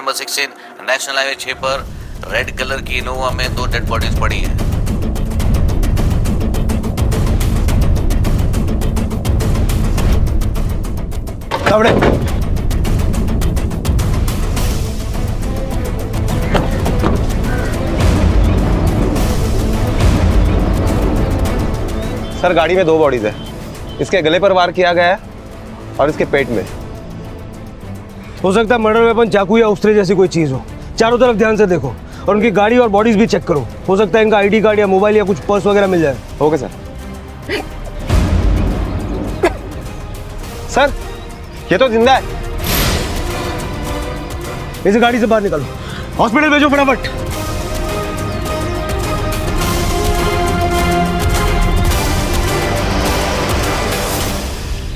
Number 16 national highway 6 पर red colour की Innova में 2 डेड बॉडीज पड़ी हैं। सर गाड़ी में 2 बॉडीज है। इसके गले पर वार किया गया है और इसके पेट में। हो सकता है मर्डर वेपन चाकू या उस्तरे जैसी कोई चीज हो। चारों तरफ ध्यान से देखो और उनकी गाड़ी और बॉडीज भी चेक करो। हो सकता है इनका आईडी कार्ड या मोबाइल या कुछ पर्स वगैरह मिल जाए। Okay sir. सर ये तो जिंदा है। इसे गाड़ी से बाहर निकालो, हॉस्पिटल भेजो फटाफट।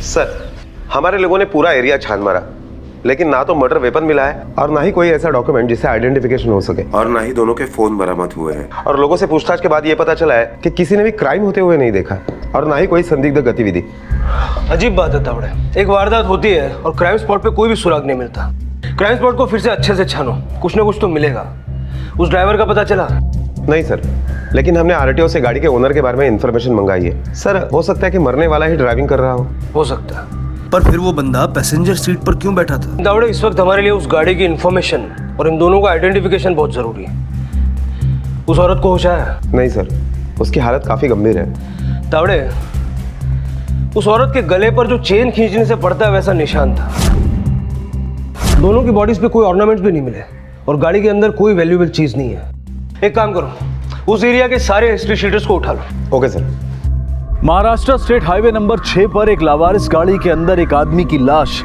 सर हमारे लोगों ने पूरा एरिया छान मारा, लेकिन ना तो मर्डर वेपन मिला है और ना ही कोई ऐसा डॉक्यूमेंट जिससे आइडेंटिफिकेशन हो सके, और ना ही दोनों के फोन बरामद हुए हैं। और लोगों से पूछताछ के बाद ये पता चला है कि किसी ने भी क्राइम होते हुए नहीं देखा और ना ही कोई संदिग्ध गतिविधि। अजीब बात है तावड़े, एक वारदात होती है और क्राइम स्पॉट पे कोई भी सुराग नहीं मिलता। क्राइम स्पॉट को फिर से अच्छे से छानो, कुछ ना कुछ तो मिलेगा। उस ड्राइवर का पता चला? नहीं सर, लेकिन हमने आरटीओ से गाड़ी के ओनर के बारे में इंफॉर्मेशन मंगाई है। सर हो सकता है कि मरने वाला ही ड्राइविंग कर रहा हो सकता है। पर फिर वो बंदा पैसेंजर सीट पर क्यों बैठा था? तावड़े इस वक्त हमारे लिए उस गाड़ी की इंफॉर्मेशन और इन दोनों का आइडेंटिफिकेशन बहुत जरूरी है। उस औरत को होश आया? नहीं सर, उसकी हालत काफी गंभीर है। तावड़े उस औरत के गले पर जो चेन खींचने से पड़ता है वैसा निशान था। दोनों की बॉडीज पे कोई ऑर्नामेंट्स भी नहीं मिले और गाड़ी के अंदर कोई वैल्यूएबल चीज नहीं है। एक काम करो, उस एरिया के सारे हिस्ट्री शीटर्स को उठा लो। Okay sir. Maharashtra state highway number 6 पर एक लावारिस गाड़ी के अंदर एक आदमी की लाश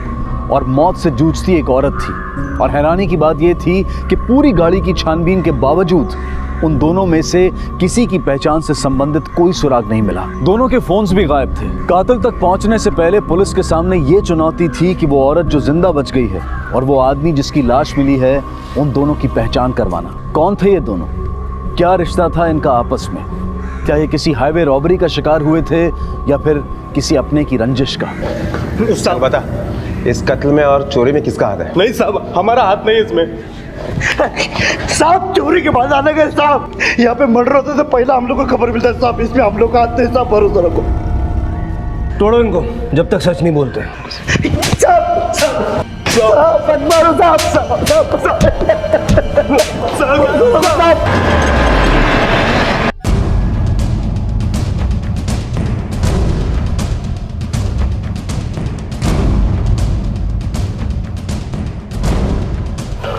और मौत से जूझती एक औरत थी। और हैरानी की बात यह थी कि पूरी गाड़ी की छानबीन के बावजूद उन दोनों में से किसी की पहचान से संबंधित कोई सुराग नहीं मिला। दोनों के फोन्स भी गायब थे। कातिल तक पहुंचने से पहले पुलिस के सामने ये चुनौती थी कि वो औरत जो जिंदा बच गई है और वो आदमी जिसकी लाश मिली है, उन दोनों की पहचान करवाना। कौन थे ये दोनों, क्या रिश्ता था इनका आपस में? क्या ये किसी हाईवे रॉबरी का शिकार हुए थे या फिर किसी अपने की रंजिश का? साहब बता, इस कत्ल में और चोरी में किसका हाथ है? नहीं साहब, हमारा हाथ नहीं इसमें। साहब चोरी के बाद आने गए साहब, यहाँ पे मर्डर होते तो पहला हम लोग को खबर मिलता है साहब। इसमें हम लोग का हाथ नहीं साहब, भरोसा रखो। तोड़ो इनको जब तक सच नहीं बोलते।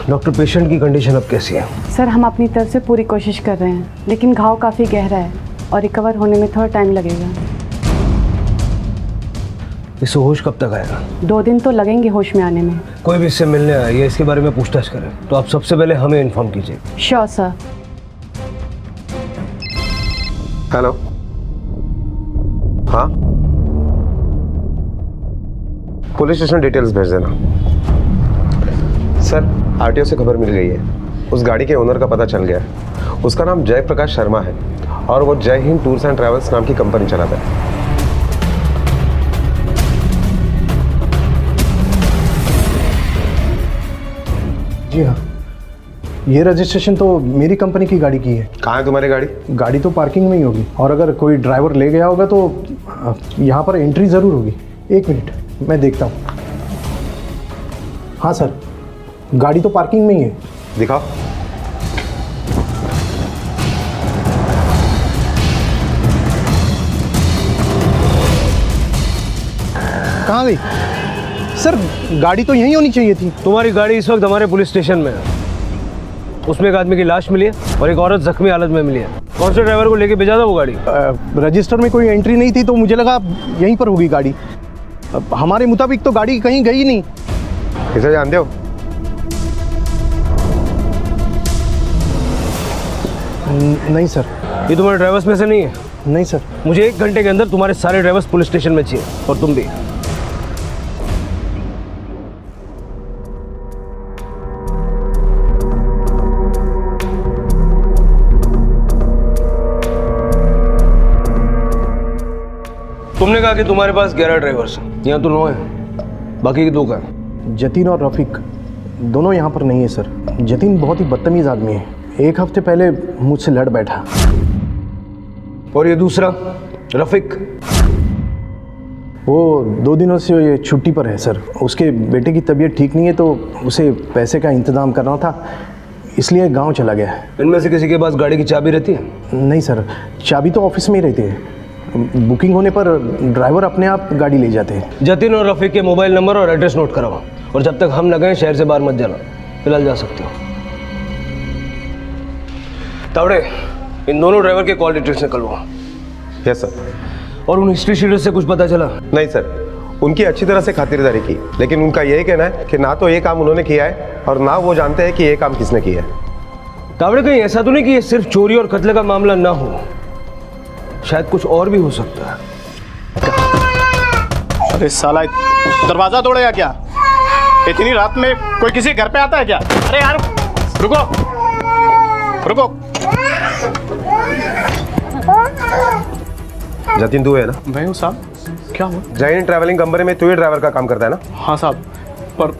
डॉक्टर, पेशेंट की कंडीशन अब कैसी है? सर हम अपनी तरफ से पूरी कोशिश कर रहे हैं, लेकिन घाव काफ़ी गहरा है और रिकवर होने में थोड़ा टाइम लगेगा। इससे होश कब तक आएगा? 2 दिन तो लगेंगे होश में आने में। कोई भी इससे मिलने आए या इसके बारे में पूछताछ करे तो आप सबसे पहले हमें इन्फॉर्म कीजिए। Sure sir. हेलो, हाँ पुलिस स्टेशन डिटेल्स भेज देना। सर आरटीओ से खबर मिल गई है, उस गाड़ी के ओनर का पता चल गया है। उसका नाम जयप्रकाश शर्मा है और वो जय हिंद टूर्स एंड ट्रैवल्स नाम की कंपनी चलाता है। जी हाँ, ये रजिस्ट्रेशन तो मेरी कंपनी की गाड़ी की है। कहाँ है तुम्हारी गाड़ी? गाड़ी तो पार्किंग में ही होगी और अगर कोई ड्राइवर ले गया होगा तो यहाँ पर एंट्री ज़रूर होगी। 1 मिनट मैं देखता हूँ। हाँ सर, गाड़ी तो पार्किंग में ही है। दिखाओ। कहाँ गई? सर गाड़ी तो यहीं होनी चाहिए थी। तुम्हारी गाड़ी इस वक्त हमारे पुलिस स्टेशन में है। उसमें एक आदमी की लाश मिली है और एक औरत जख्मी हालत में मिली है। कौन से ड्राइवर को लेके भेजा था वो गाड़ी? रजिस्टर में कोई एंट्री नहीं थी तो मुझे लगा यहीं पर होगी गाड़ी। हमारे मुताबिक तो गाड़ी कहीं गई नहीं। इसे जानते हो? नहीं सर। ये तुम्हारे ड्राइवर्स में से नहीं है? नहीं सर। मुझे 1 घंटे के अंदर तुम्हारे सारे ड्राइवर्स पुलिस स्टेशन में चाहिए और तुम भी। तुमने कहा कि तुम्हारे पास 11 ड्राइवर्स हैं, यहाँ तो 9 हैं, बाकी के 2 का है? जतीन और रफीक दोनों यहाँ पर नहीं है सर। जतिन बहुत ही बदतमीज़ आदमी है, एक हफ्ते पहले मुझसे लड़ बैठा। और ये दूसरा रफीक, वो 2 दिनों से ये छुट्टी पर है सर। उसके बेटे की तबीयत ठीक नहीं है तो उसे पैसे का इंतज़ाम करना था, इसलिए गांव चला गया है। इनमें से किसी के पास गाड़ी की चाबी रहती है? नहीं सर, चाबी तो ऑफिस में ही रहती है। बुकिंग होने पर ड्राइवर अपने आप गाड़ी ले जाते हैं। जतिन और रफीक के मोबाइल नंबर और एड्रेस नोट कराओ, और जब तक हम न गए शहर से बाहर मत जाना। फिलहाल जा सकते हो। तावड़े, इन दोनों ड्राइवर के कॉल डिटेल्स निकलवाओ। Yes sir. और उन हिस्ट्री शीटर से कुछ पता चला? नहीं सर, उनकी अच्छी तरह से खातिरदारी की, लेकिन उनका यही कहना है कि ना तो ये काम उन्होंने किया है और ना वो जानते हैं कि ये काम किसने किया है। तावड़े, कहीं ऐसा तो नहीं कि ये सिर्फ चोरी और कत्ल का मामला ना हो, शायद कुछ और भी हो सकता है। अरे साला, दरवाजा तोड़ेगा क्या? इतनी रात में कोई किसी घर पे आता है क्या? अरे यार रुको रुको। जतिन तू है ना? मैं हूँ साहब। क्या हुआ? जैन ट्रैवलिंग कंपनी में तू ही ड्राइवर का काम करता है ना? हाँ साहब, पर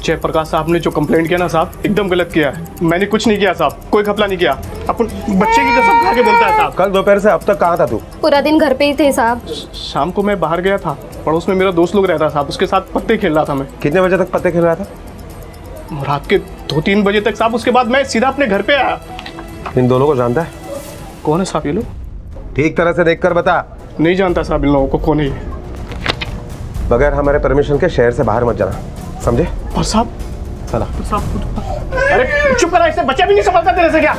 जयप्रकाश साहब ने जो कंप्लेंट किया ना साहब, एकदम गलत किया है। मैंने कुछ नहीं किया साहब, कोई घपला नहीं किया। अपन बच्चे की कसम खा के बोलता है साहब। कल दोपहर से अब तक कहाँ था तू? पूरा दिन घर पे ही थे साहब। शाम को मैं बाहर गया था, पड़ोस में मेरा दोस्त लोग रहता साहब, उसके साथ पत्ते खेल रहा था मैं। कितने बजे तक पत्ते खेल रहा था? रात के 2-3 बजे तक साहब। उसके बाद मैं सीधा अपने घर पे आया। इन दोनों को जानता है? कौन है साहब ये लोग? ठीक तरह से देख कर बता। नहीं जानता साहब इन लोगों को कौन है ये। बगैर हमारे परमिशन के शहर से बाहर मत जाना, समझे? और साहब चला। अरे चुप करा, इससे बच्चा भी नहीं संभलता तेरे से क्या?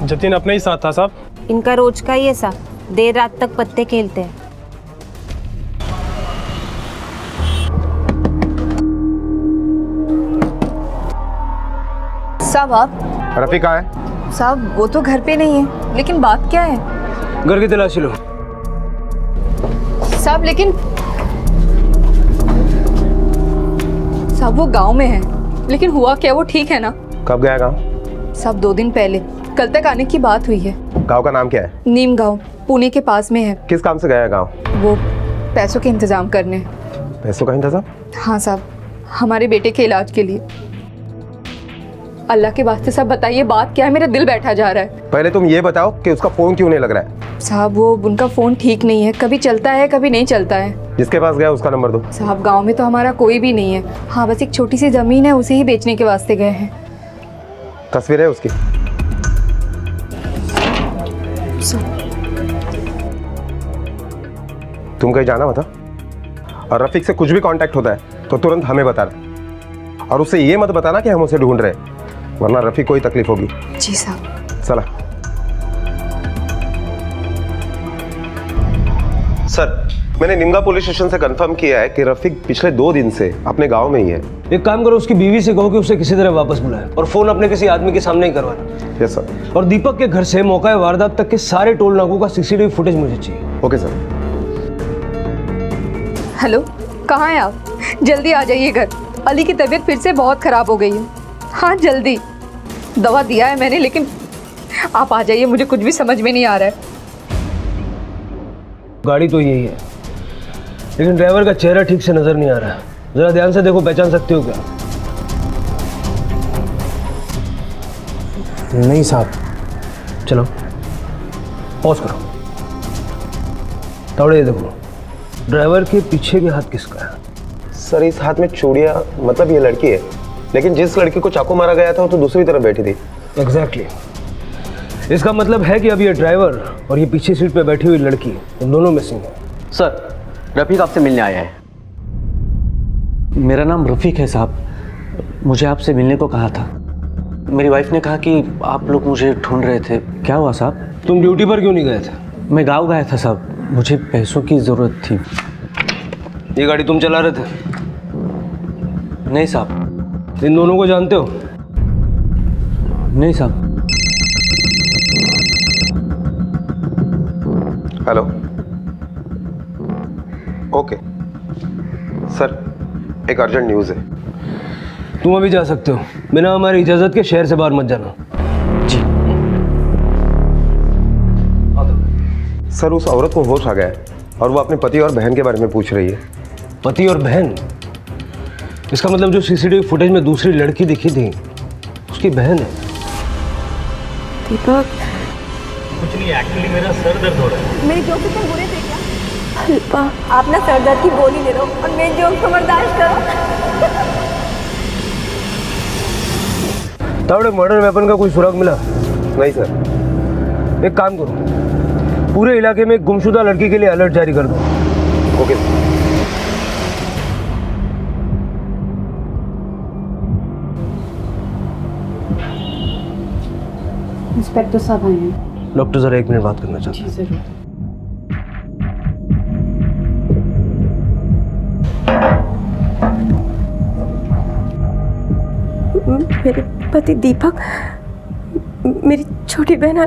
जतिन अपने ही साथ था साहब। इनका रोज का ही ऐसा, देर रात तक पत्ते खेलते हैं। साहब आप? रफी कहाँ है? साहब वो तो घर पे नहीं है, लेकिन बात क्या है? घर की तलाशी लो। साहब लेकिन साहब वो गांव में है, लेकिन हुआ क्या, वो ठीक है ना? कब गया गाँव? साहब 2 दिन पहले, कल तक आने की बात हुई है। गाँव का नाम क्या है? नीम गांव, पुणे के पास में है। किस काम से गया है गाँव? वो पैसों के इंतजाम करने। पैसों का इंतजाम? हाँ साहब, हमारे बेटे के इलाज के लिए। अल्लाह के वास्ते साहब बताइए बात क्या है, मेरा दिल बैठा जा रहा है। पहले तुम ये बताओ कि उसका फोन क्यों नहीं लग रहा है? साहब वो उनका फ़ोन ठीक नहीं है, कभी चलता है कभी नहीं चलता है। जिसके पास गया उसका नंबर दो। साहब गांव में तो हमारा कोई भी नहीं है। हाँ बस एक छोटी सी ज़मीन है, उसे ही बेचने के वास्ते गए हैं। तस्वीर है उसकी? तुम कहीं जाना बता, और रफीक से कुछ भी कांटेक्ट होता है तो तुरंत हमें बताना, और उसे ये मत बताना कि हम उसे ढूंढ रहे हैं, वरना रफीक को ही तकलीफ होगी। जी साहब। चला। सर, मैंने निमगा पुलिस स्टेशन से कंफर्म किया है कि रफीक पिछले 2 दिन से अपने गांव में ही है। एक काम करो, उसकी बीवी से कहो कि उसे किसी तरह वापस बुलाए, और फोन अपने किसी आदमी के सामने ही करवाना। Yes sir. और दीपक के घर से मौका वारदात तक के सारे टोल नाकों का सीसीटीवी फुटेज मुझे चाहिए। Okay sir. हेलो, कहाँ हैं आप? जल्दी आ जाइए घर, अली की तबीयत फिर से बहुत ख़राब हो गई है। हाँ जल्दी, दवा दिया है मैंने, लेकिन आप आ जाइए, मुझे कुछ भी समझ में नहीं आ रहा है। गाड़ी तो यही है, लेकिन ड्राइवर का चेहरा ठीक से नजर नहीं आ रहा है। जरा ध्यान से देखो, पहचान सकते हो क्या? नहीं साहब। चलो पॉज करो। तावड़े ये देखो, ड्राइवर के पीछे के हाथ किसका है? सर इस हाथ में चूड़ियां, मतलब ये लड़की है, लेकिन जिस लड़की को चाकू मारा गया था वो तो दूसरी तरफ बैठी थी। एग्जैक्टली। इसका मतलब है कि अब ये ड्राइवर और ये पीछे सीट पे बैठी हुई लड़की, इन दोनों मिसिंग है। सर, रफ़ीक आपसे मिलने आया है। मेरा नाम रफ़ीक है साहब, मुझे आपसे मिलने को कहा था। मेरी वाइफ ने कहा कि आप लोग मुझे ढूंढ रहे थे। क्या हुआ साहब? तुम ड्यूटी पर क्यों नहीं गए थे? मैं गाँव गया था साहब, मुझे पैसों की ज़रूरत थी। ये गाड़ी तुम चला रहे थे? नहीं साहब। इन दोनों को जानते हो? नहीं साहब। हेलो। ओके सर, एक अर्जेंट न्यूज़ है। तुम अभी जा सकते हो, बिना हमारी इजाज़त के शहर से बाहर मत जाना। जी। सर उस औरत को होश आ गया है और वो अपने पति और बहन के बारे में पूछ रही है। पति और बहन? इसका मतलब जो सीसीटीवी फुटेज में दूसरी लड़की दिखी थी उसकी बहन है। दीपक, कुछ नहीं, एक्चुअली मेरा सर दर्द हो रहा है। मेरे जोक इतने बुरे थे क्या? अल्पा, आप ना सर दर्द की गोली ले लो और मेरे जोक को बर्दाश्त करो। तावड़े, मर्डर वेपन का कोई सुराग मिला? नहीं सर। एक काम करो, पूरे इलाके में एक गुमशुदा लड़की के लिए अलर्ट जारी कर दो। ओके। इंस्पेक्टर साहब आए हैं। डॉक्टर जरा 1 मिनट बात करना चाहते हैं। जी जरूर। मेरे पति दीपक, मेरी छोटी बहन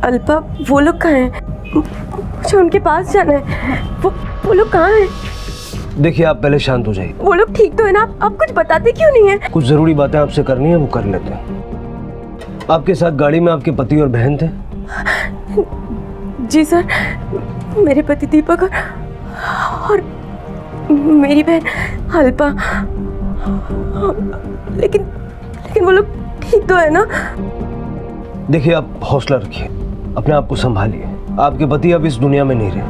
अल्पा, वो लोग कहाँ हैं? मुझे उनके पास जाना है। वो लोग कहाँ हैं? देखिए, आप पहले शांत हो जाइए। वो लोग ठीक तो है ना? आप कुछ बताते क्यों नहीं है? कुछ जरूरी बातें आपसे करनी है, वो कर लेते हैं। आपके साथ गाड़ी में आपके पति और बहन थे? जी सर, मेरे पति दीपक और मेरी बहन अल्पा। लेकिन वो लोग ठीक तो है ना? देखिए, आप हौसला रखिए, अपने आप को संभालिए। आपके पति अब इस दुनिया में नहीं रहे।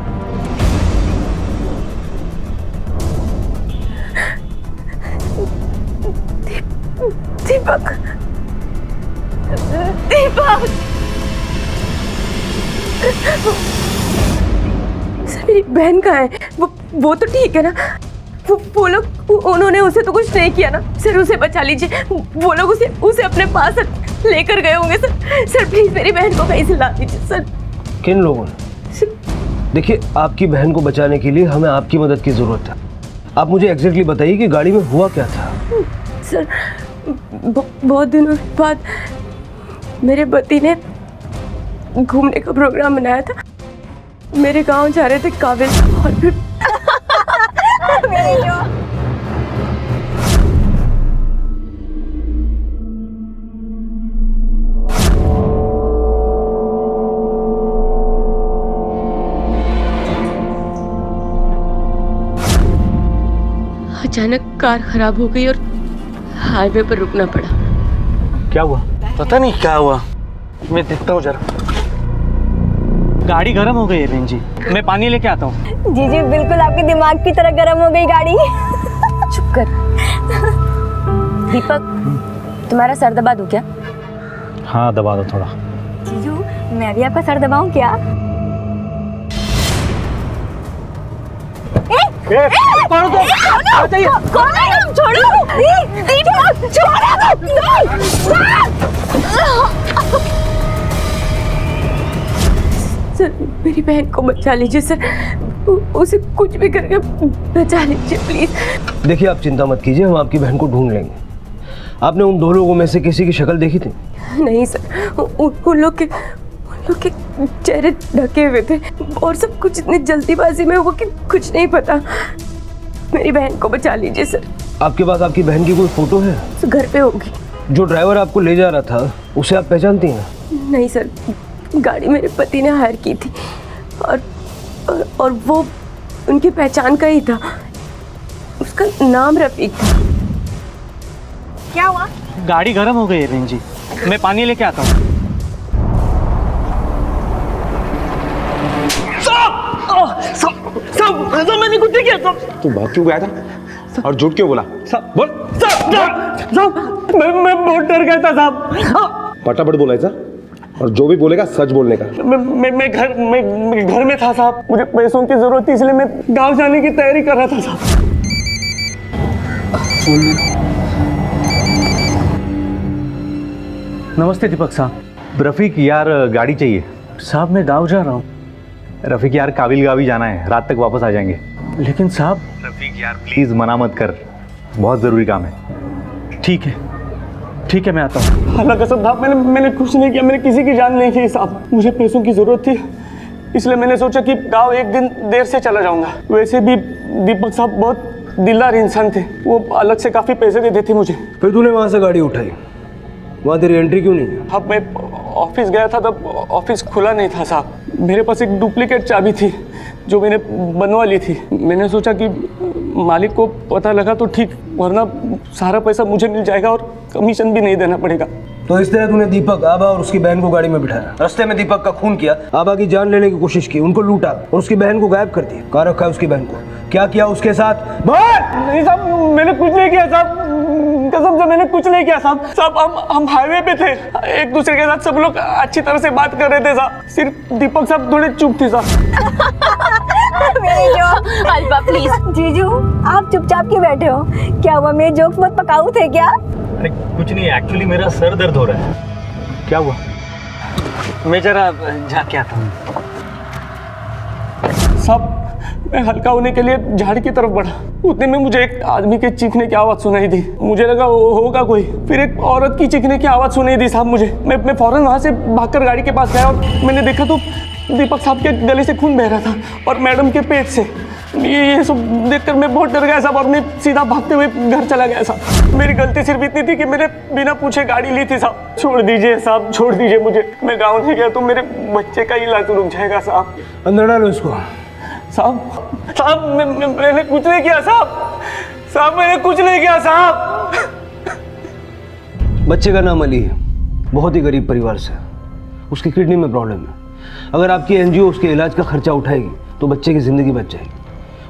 दीपक, दीपक, सर मेरी बहन कहाँ है? वो तो ठीक है ना? वो लोग, उन्होंने उसे तो कुछ नहीं किया ना? सर उसे बचा लीजिए। वो लोग उसे अपने पास लेकर गए होंगे सर। सर प्लीज मेरी बहन को कहीं से ला दीजिए सर। किन लोगों ने? देखिए, आपकी बहन को बचाने के लिए हमें आपकी मदद की जरूरत है। आप मुझे एग्जैक्टली बताइए कि गाड़ी में हुआ क्या था? सर बहुत दिनों बाद मेरे पति ने घूमने का प्रोग्राम बनाया था। मेरे गांव जा रहे थे काबिल, और फिर अचानक कार खराब हो गई और हाईवे पर रुकना पड़ा। क्या हुआ? पता नहीं क्या हुआ, मैं देखता हूँ जरा। गाड़ी गर्म हो गई है बहन जी, मैं पानी लेके आता हूँ। जी जी बिल्कुल, आपके दिमाग की तरह गर्म हो गई गाड़ी। चुप कर। दीपक, तुम्हारा सर दबा दूं क्या? हाँ दबा दो थोड़ा। जीजू, मैं भी आपका सर दबाऊं क्या? कौन तो? छोड़ो! दीपक, सर मेरी बहन को बचा लीजिए सर। उसे कुछ भी करके बचा लीजिए प्लीज। देखिए, आप चिंता मत कीजिए, हम आपकी बहन को ढूंढ लेंगे। आपने उन 2 लोगों में से किसी की शक्ल देखी थी? नहीं सर, उन लोग के चेहरे ढके हुए थे और सब कुछ इतनी जल्दीबाजी में हुआ कि कुछ नहीं पता। मेरी बहन को बचा लीजिए सर। आपके पास आपकी बहन की कोई फोटो है? घर पे होगी। जो ड्राइवर आपको ले जा रहा था उसे आप पहचानती हैं? नहीं सर, गाड़ी मेरे पति ने हायर की थी और वो उनकी पहचान का ही था। उसका नाम रफीक था। क्या हुआ? गाड़ी गर्म हो गई है बहन जी, मैं पानी लेके आता हूँ। सब मैंने कुछ नहीं किया। सब तू भाग क्यों गया था और झूठ क्यों बोला? बोल। मैं बहुत डर गया था साहब। फटाफट बोला ऐसा, और जो भी बोलेगा सच बोलने का। मैं घर में था साहब। मुझे पैसों की जरूरत थी, इसलिए मैं गांव जाने की तैयारी कर रहा था साहब। नमस्ते दीपक साहब। रफीक यार, गाड़ी चाहिए। साहब मैं गांव जा रहा हूँ। रफीक यार, काबिल गावी जाना है, रात तक वापस आ जाएंगे। लेकिन साहब। रफीक यार प्लीज मना मत कर, बहुत जरूरी काम है। ठीक है मैं आता हूँ। अल्लाह कसम साहब, मैंने कुछ नहीं किया, मैंने किसी की जान नहीं की साहब। मुझे पैसों की जरूरत थी, इसलिए मैंने सोचा कि गांव एक दिन देर से चला जाऊंगा। वैसे भी दीपक साहब बहुत दिलदार इंसान थे, वो अलग से काफी पैसे देते थे मुझे। फिर तूने वहां से गाड़ी उठाई, वहां तेरी एंट्री क्यों नहीं? अब मैं ऑफिस गया था तब ऑफिस खुला नहीं था साहब। मेरे पास एक डुप्लीकेट चाबी थी जो मैंने बनवा ली थी। मैंने सोचा कि मालिक को पता लगा तो ठीक, वरना सारा पैसा मुझे मिल जाएगा और कमीशन भी नहीं देना पड़ेगा। तो इस तरह तूने दीपक, आभा और उसकी बहन को गाड़ी में बिठाया, रास्ते में दीपक का खून किया, आभा की जान लेने की कोशिश की, उनको लूटा और उसकी बहन को गायब कर दिया। कहाँ रखा है उसकी बहन को? क्या किया उसके साथ? बोल! नहीं साहब, मैंने कुछ नहीं किया साहब, कसम से मैंने कुछ नहीं किया साहब। साहब हम हाईवे पे थे, एक दूसरे के साथ सब लोग अच्छी तरह से बात कर रहे थे साहब, सिर्फ दीपक साहब थोड़े चुप थे साहब। अल्पा प्लीज। जीजू आप चुपचाप क्यों बैठे हो? क्या हुआ, मेरे जोक्स बहुत पकाऊ थे क्या? अरे कुछ नहीं, एक्चुअली मेरा सर दर्द हो रहा है। क्या हुआ? मैं जरा जाके आता हूँ। साहब मैं हल्का होने के लिए झाड़ी की तरफ बढ़ा, उतने में मुझे एक आदमी के चीखने की आवाज़ सुनाई दी। मुझे लगा होगा कोई, फिर एक औरत की चीखने की आवाज़ सुनाई दी साहब मुझे। मैं फौरन वहाँ से भागकर गाड़ी के पास गया और मैंने देखा तो दीपक साहब के गले से खून बह रहा था और मैडम के पेट से। ये सब देखकर मैं बहुत डर गया साहब और मैं सीधा भागते हुए घर चला गया साहब। मेरी गलती सिर्फ इतनी थी कि मैंने बिना पूछे गाड़ी ली थी साहब। छोड़ दीजिए साहब, छोड़ दीजिए मुझे। मैं गाँव नहीं गया तो मेरे बच्चे का इलाज रुक जाएगा साहब। अंदर डालो इसको। साहब मैंने कुछ नहीं किया साहब, साहब मैंने कुछ नहीं किया साहब। बच्चे का नाम अली है, बहुत ही गरीब परिवार से, उसकी किडनी में प्रॉब्लम है। अगर आपकी एनजीओ उसके इलाज का खर्चा उठाएगी तो बच्चे की ज़िंदगी बच जाएगी।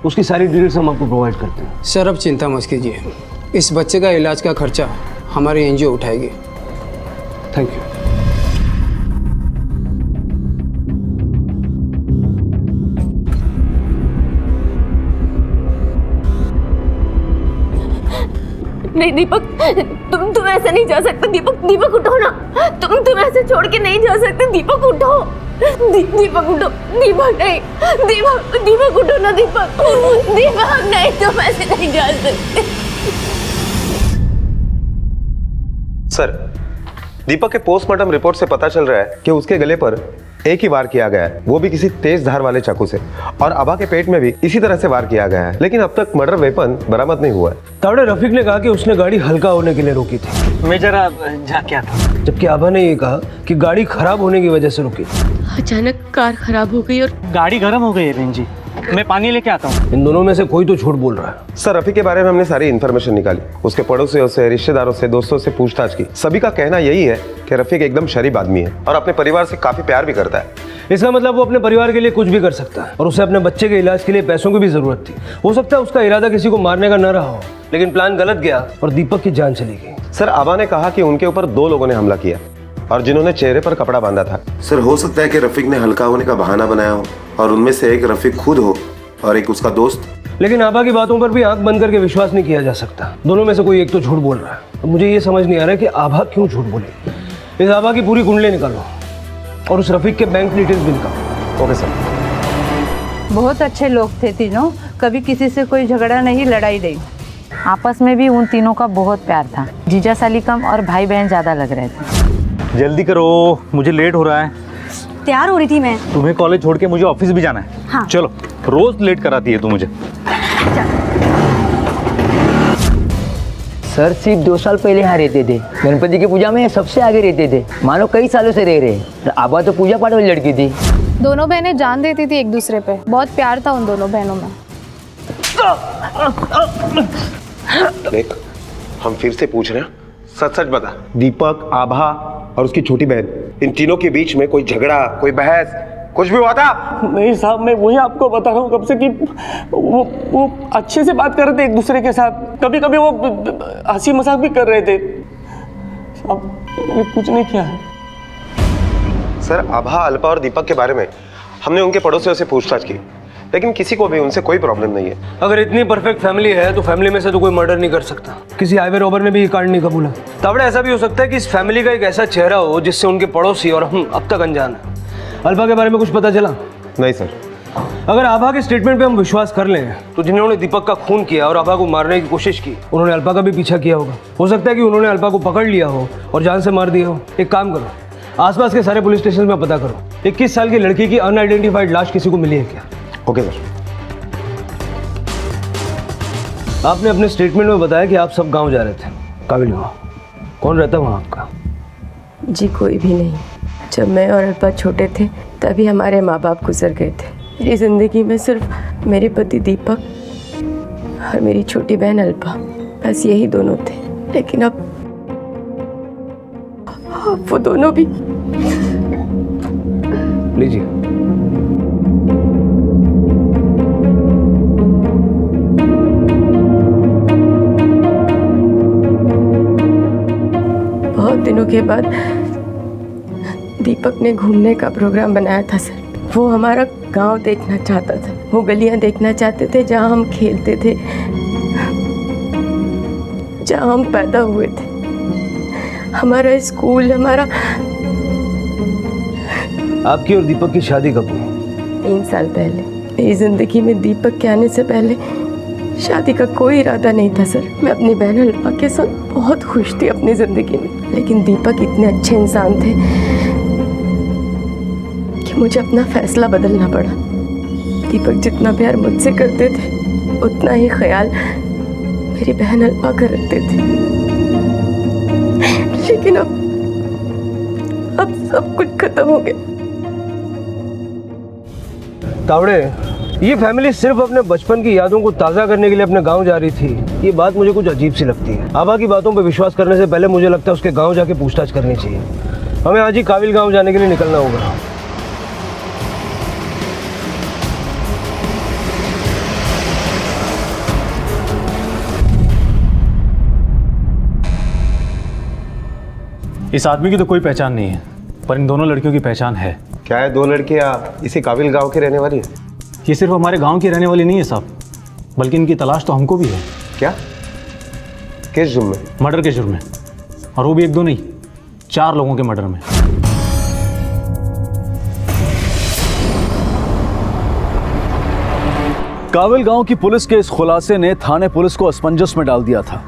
उसकी सारी डिटेल्स हम आपको प्रोवाइड करते हैं। सर अब चिंता मत कीजिए, इस बच्चे का इलाज का खर्चा हमारी एनजीओ उठाएगी। Thank you. नहीं दीपक, तुम ऐसे नहीं जा सकते। दीपक उठो ना, तुम ऐसे छोड़ के नहीं जा सकते। दीपक उठो, दीपक उठो। दीपक नहीं, दीपक उठो ना। दीपक नहीं, तुम ऐसे नहीं जा सकते। सर, दीपक के पोस्टमार्टम रिपोर्ट से पता चल रहा है कि उसके गले पर एक ही वार किया गया है, वो भी किसी तेज धार वाले चाकू से, और आभा के पेट में भी इसी तरह से वार किया गया है, लेकिन अब तक मर्डर वेपन बरामद नहीं हुआ है। तावड़े रफीक ने कहा कि उसने गाड़ी हल्का होने के लिए रोकी थी। मैं जरा जाके आता हूँ। जबकि आभा ने ये कहा कि गाड़ी खराब होने की वजह से रुकी। अचानक कार खराब हो गई और गाड़ी गर्म हो गई है बहन जी, मैं पानी लेके आता हूँ। इन दोनों में से कोई तो झूठ बोल रहा है। सर, रफीक के बारे में हमने सारी इन्फॉर्मेशन निकाली, उसके पड़ोसियों से, रिश्तेदारों से, दोस्तों से पूछताछ की। सभी का कहना यही है कि रफीक एकदम शरीफ आदमी है और अपने परिवार से काफी प्यार भी करता है। इसका मतलब वो अपने परिवार के लिए कुछ भी कर सकता है और उसे अपने बच्चे के इलाज के लिए पैसों की भी जरूरत थी। हो सकता है उसका इरादा किसी को मारने का न रहा हो, लेकिन प्लान गलत गया और दीपक की जान चली गई। सर, आभा ने कहा कि उनके ऊपर 2 लोगों ने हमला किया और जिन्होंने चेहरे पर कपड़ा बांधा था। सर, हो सकता है कि रफीक ने हल्का होने का बहाना बनाया हो और उनमें से एक रफीक खुद हो और एक उसका दोस्त। लेकिन आभा की बातों पर भी आंख बंद करके विश्वास नहीं किया जा सकता। दोनों में से कोई एक तो झूठ बोल रहा है। अब मुझे ये समझ नहीं आ रहा कि आभा क्यों झूठ बोले। इस आभा की पूरी कुंडली निकालो और उस रफीक के बैंक डिटेल्स भी निकालो। Okay sir. बहुत अच्छे लोग थे तीनों, कभी किसी से कोई झगड़ा नहीं, लड़ाई नहीं। आपस में भी उन तीनों का बहुत प्यार था। जीजा साली कम और भाई बहन ज्यादा लग रहे थे। जल्दी करो, मुझे लेट हो रहा है। तैयार हो रही थी मैं। तुम्हें कॉलेज छोड़ के मुझे ऑफिस भी जाना है। हाँ। चलो, रोज लेट कराती है तू मुझे। सर सिर्फ 2 साल पहले यहाँ रहते थे, गणपति की पूजा में सबसे आगे रहते थे, मानो कई सालों से रह रहे। आभा तो पूजा पाठ वाली लड़की थी। दोनों बहनें जान देती थी एक दूसरे पे, बहुत प्यार था उन दोनों बहनों में। देख, हम फिर से पूछ रहे हैं, सच सच बता, दीपक, आभा और उसकी छोटी बहन, इन तीनों के बीच में कोई झगड़ा, कोई बहस, कुछ भी हुआ था? नहीं साहब, मैं वही आपको बता रहा हूँ कब से कि वो अच्छे से बात कर रहे थे एक दूसरे के साथ। कभी कभी वो हंसी मजाक भी कर रहे थे। साहब मैंने कुछ नहीं किया। सर, आभा, अल्पा और दीपक के बारे में हमने उनके पड़ोसियों से पूछताछ की, लेकिन किसी को भी उनसे कोई प्रॉब्लम नहीं है। अगर इतनी परफेक्ट फैमिली है तो फैमिली में से तो कोई मर्डर नहीं कर सकता। किसी हाईवे रॉबर ने भी ये कांड नहीं कबूला। तावड़े, ऐसा भी हो सकता है कि इस फैमिली का एक ऐसा चेहरा हो जिससे उनके पड़ोसी और हम अब तक अनजान है। अल्पा के बारे में कुछ पता चला? नहीं सर। अगर आभा के स्टेटमेंट पे हम विश्वास कर लें तो जिन्होंने दीपक का खून किया और आभा को मारने की कोशिश की, उन्होंने अल्पा का भी पीछा किया होगा। हो सकता है कि उन्होंने अल्पा को पकड़ लिया हो और जान से मार दिया हो। एक काम करो, आसपास के सारे पुलिस स्टेशन में पता करो, 21 साल की लड़की की अनआइडेंटिफाइड लाश किसी को मिली है क्या? Okay sir. आपने अपने स्टेटमेंट में बताया कि आप सब गांव जा रहे थे। काबिल हुआ, कौन रहता वहाँ आपका? जी कोई भी नहीं, जब मैं और अल्पा छोटे थे तभी हमारे माँ बाप गुजर गए थे। मेरी ज़िंदगी में सिर्फ मेरे पति दीपक और मेरी छोटी बहन अल्पा, बस यही दोनों थे। लेकिन अब वो दोनों भी। लीजिए। बहुत दिनों के बाद दीपक ने घूमने का प्रोग्राम बनाया था सर। वो हमारा गांव देखना चाहता था, वो गलियां देखना चाहते थे जहां हम खेलते थे, जहां हम पैदा हुए थे, हमारा स्कूल, हमारा। आपकी और दीपक की शादी कब हुई? 3 साल पहले। मेरी जिंदगी में दीपक के आने से पहले शादी का कोई इरादा नहीं था सर। मैं अपनी बहन अल्पा के साथ बहुत खुश थी अपनी जिंदगी में, लेकिन दीपक इतने अच्छे इंसान थे कि मुझे अपना फैसला बदलना पड़ा। दीपक जितना प्यार मुझसे करते थे उतना ही ख्याल मेरी बहन अल्पा का रखते थे। लेकिन अब सब कुछ खत्म हो गया। तावड़े, ये फैमिली सिर्फ अपने बचपन की यादों को ताज़ा करने के लिए अपने गांव जा रही थी। ये बात मुझे कुछ अजीब सी लगती है। आभा की बातों पर विश्वास करने से पहले मुझे लगता है उसके गांव जाके पूछताछ करनी चाहिए। हमें आज ही काबिल गांव जाने के लिए निकलना होगा। इस आदमी की तो कोई पहचान नहीं है, पर इन दोनों लड़कियों की पहचान है। क्या है, 2 लड़कियां इसी काबिल गांव की रहने वाली है? ये सिर्फ हमारे गांव की रहने वाली नहीं है साहब, बल्कि इनकी तलाश तो हमको भी है। क्या? किस जुर्म में? मर्डर के जुर्म में, और वो भी 1-2 नहीं, 4 लोगों के मर्डर में। काबिल गांव की पुलिस के इस खुलासे ने थाने पुलिस को असमंजस में डाल दिया था।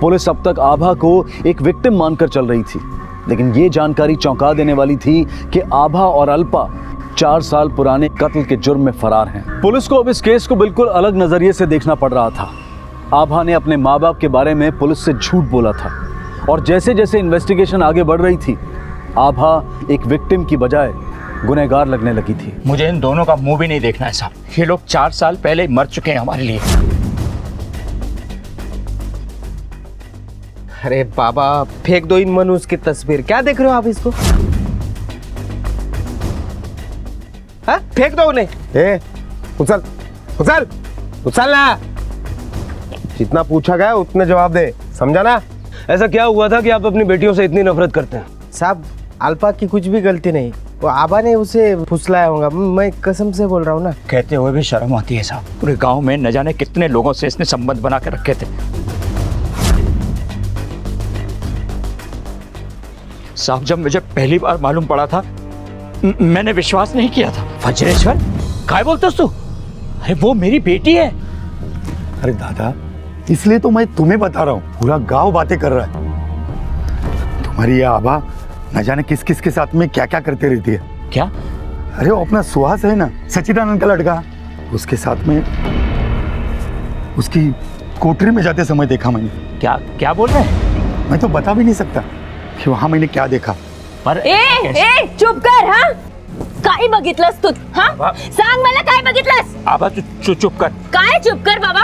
पुलिस अब तक आभा को एक विक्टिम मानकर चल रही थी, लेकिन ये जानकारी चौंका देने वाली थी कि आभा और अल्पा 4 साल पुराने कत्ल के जुर्म में फरार हैं। पुलिस को अब इस केस को बिल्कुल अलग नजरिए से देखना पड़ रहा था। आभा ने अपने माँ बाप के बारे में पुलिस से झूठ बोला था, और जैसे जैसे इन्वेस्टिगेशन आगे बढ़ रही थी, आभा एक विक्टिम की बजाय गुनहगार लगने लगी थी। मुझे इन दोनों का मुंह भी नहीं देखना है साहब। ये लोग 4 साल पहले मर चुके हैं हमारे लिए। अरे बाबा, फेंक दो इन मनुष्य की तस्वीर। क्या देख रहे हो आप इसको? हाँ? फेंक दो उन्हें। उछल उछल उछल ना। जितना पूछा गया उतने जवाब दे, समझा ना? ऐसा क्या हुआ था कि आप अपनी बेटियों से इतनी नफरत करते हैं? साहब, अल्पा की कुछ भी गलती नहीं, वो आभा ने उसे फुसलाया होगा। मैं कसम से बोल रहा हूँ ना। कहते हुए भी शर्म आती है साहब। पूरे गांव में न जाने कितने लोगों से इसने संबंध बना कर रखे थे। साहब, जब मुझे पहली बार मालूम पड़ा था मैंने विश्वास नहीं किया था। वज्रेश्वर, काय बोलते तू? अरे वो मेरी बेटी है। अरे दादा, इसलिए तो मैं तुम्हें बता रहा हूँ, पूरा गांव बातें कर रहा है। तुम्हारी ये आभा न जाने किस किस के साथ में क्या क्या करते रहती है। क्या? अरे वो अपना सुहास है ना, सच्चिदानंद का लड़का, उसके साथ में उसकी कोठरी में जाते समय देखा मैंने। क्या क्या बोल रहे हैं? मैं तो बता भी नहीं सकता कि वहां मैंने क्या देखा। पर ए चुप कर। हाँ, काय बघितलंस तू? हाँ, सांग मला काय बघितलंस? आभा तू चुप कर। काय चुप कर बाबा?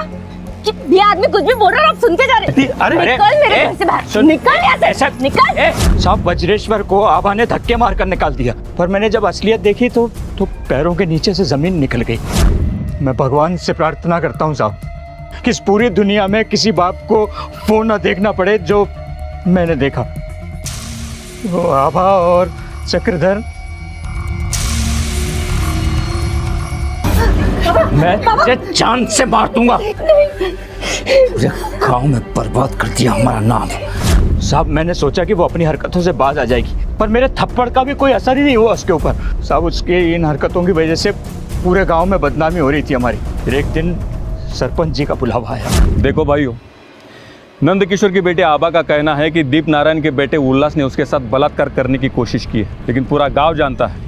कि ये आदमी कुछ भी बोल रहा है, आप सुनते जा रहे। अरे निकल मेरे घर से बाहर, निकल यहाँ से, निकल। साहब, वज्रेश्वर को आभा ने धक्के मारकर निकाल दिया, पर मैंने जब असलियत देखी तो पैरों के नीचे से जमीन निकल गई। मैं भगवान से प्रार्थना करता हूँ साहब कि इस पूरी दुनिया में किसी बाप को वो न देखना पड़े जो मैंने देखा। वो आभा और चक्रधर। मैं तुझे जान से मार दूंगा। पूरे गांव में बर्बाद कर दिया हमारा नाम। साहब, मैंने सोचा कि वो अपनी हरकतों से बाज आ जाएगी, पर मेरे थप्पड़ का भी कोई असर ही नहीं हुआ उसके ऊपर। साहब, उसके इन हरकतों की वजह से पूरे गांव में बदनामी हो रही थी हमारी। फिर एक दिन सरपंच जी का बुलावा आया। देखो भाइयों, नंदकिशोर की बेटे आभा का कहना है कि दीप नारायण के बेटे उल्लास ने उसके साथ बलात्कार करने की कोशिश की है, लेकिन पूरा गांव जानता है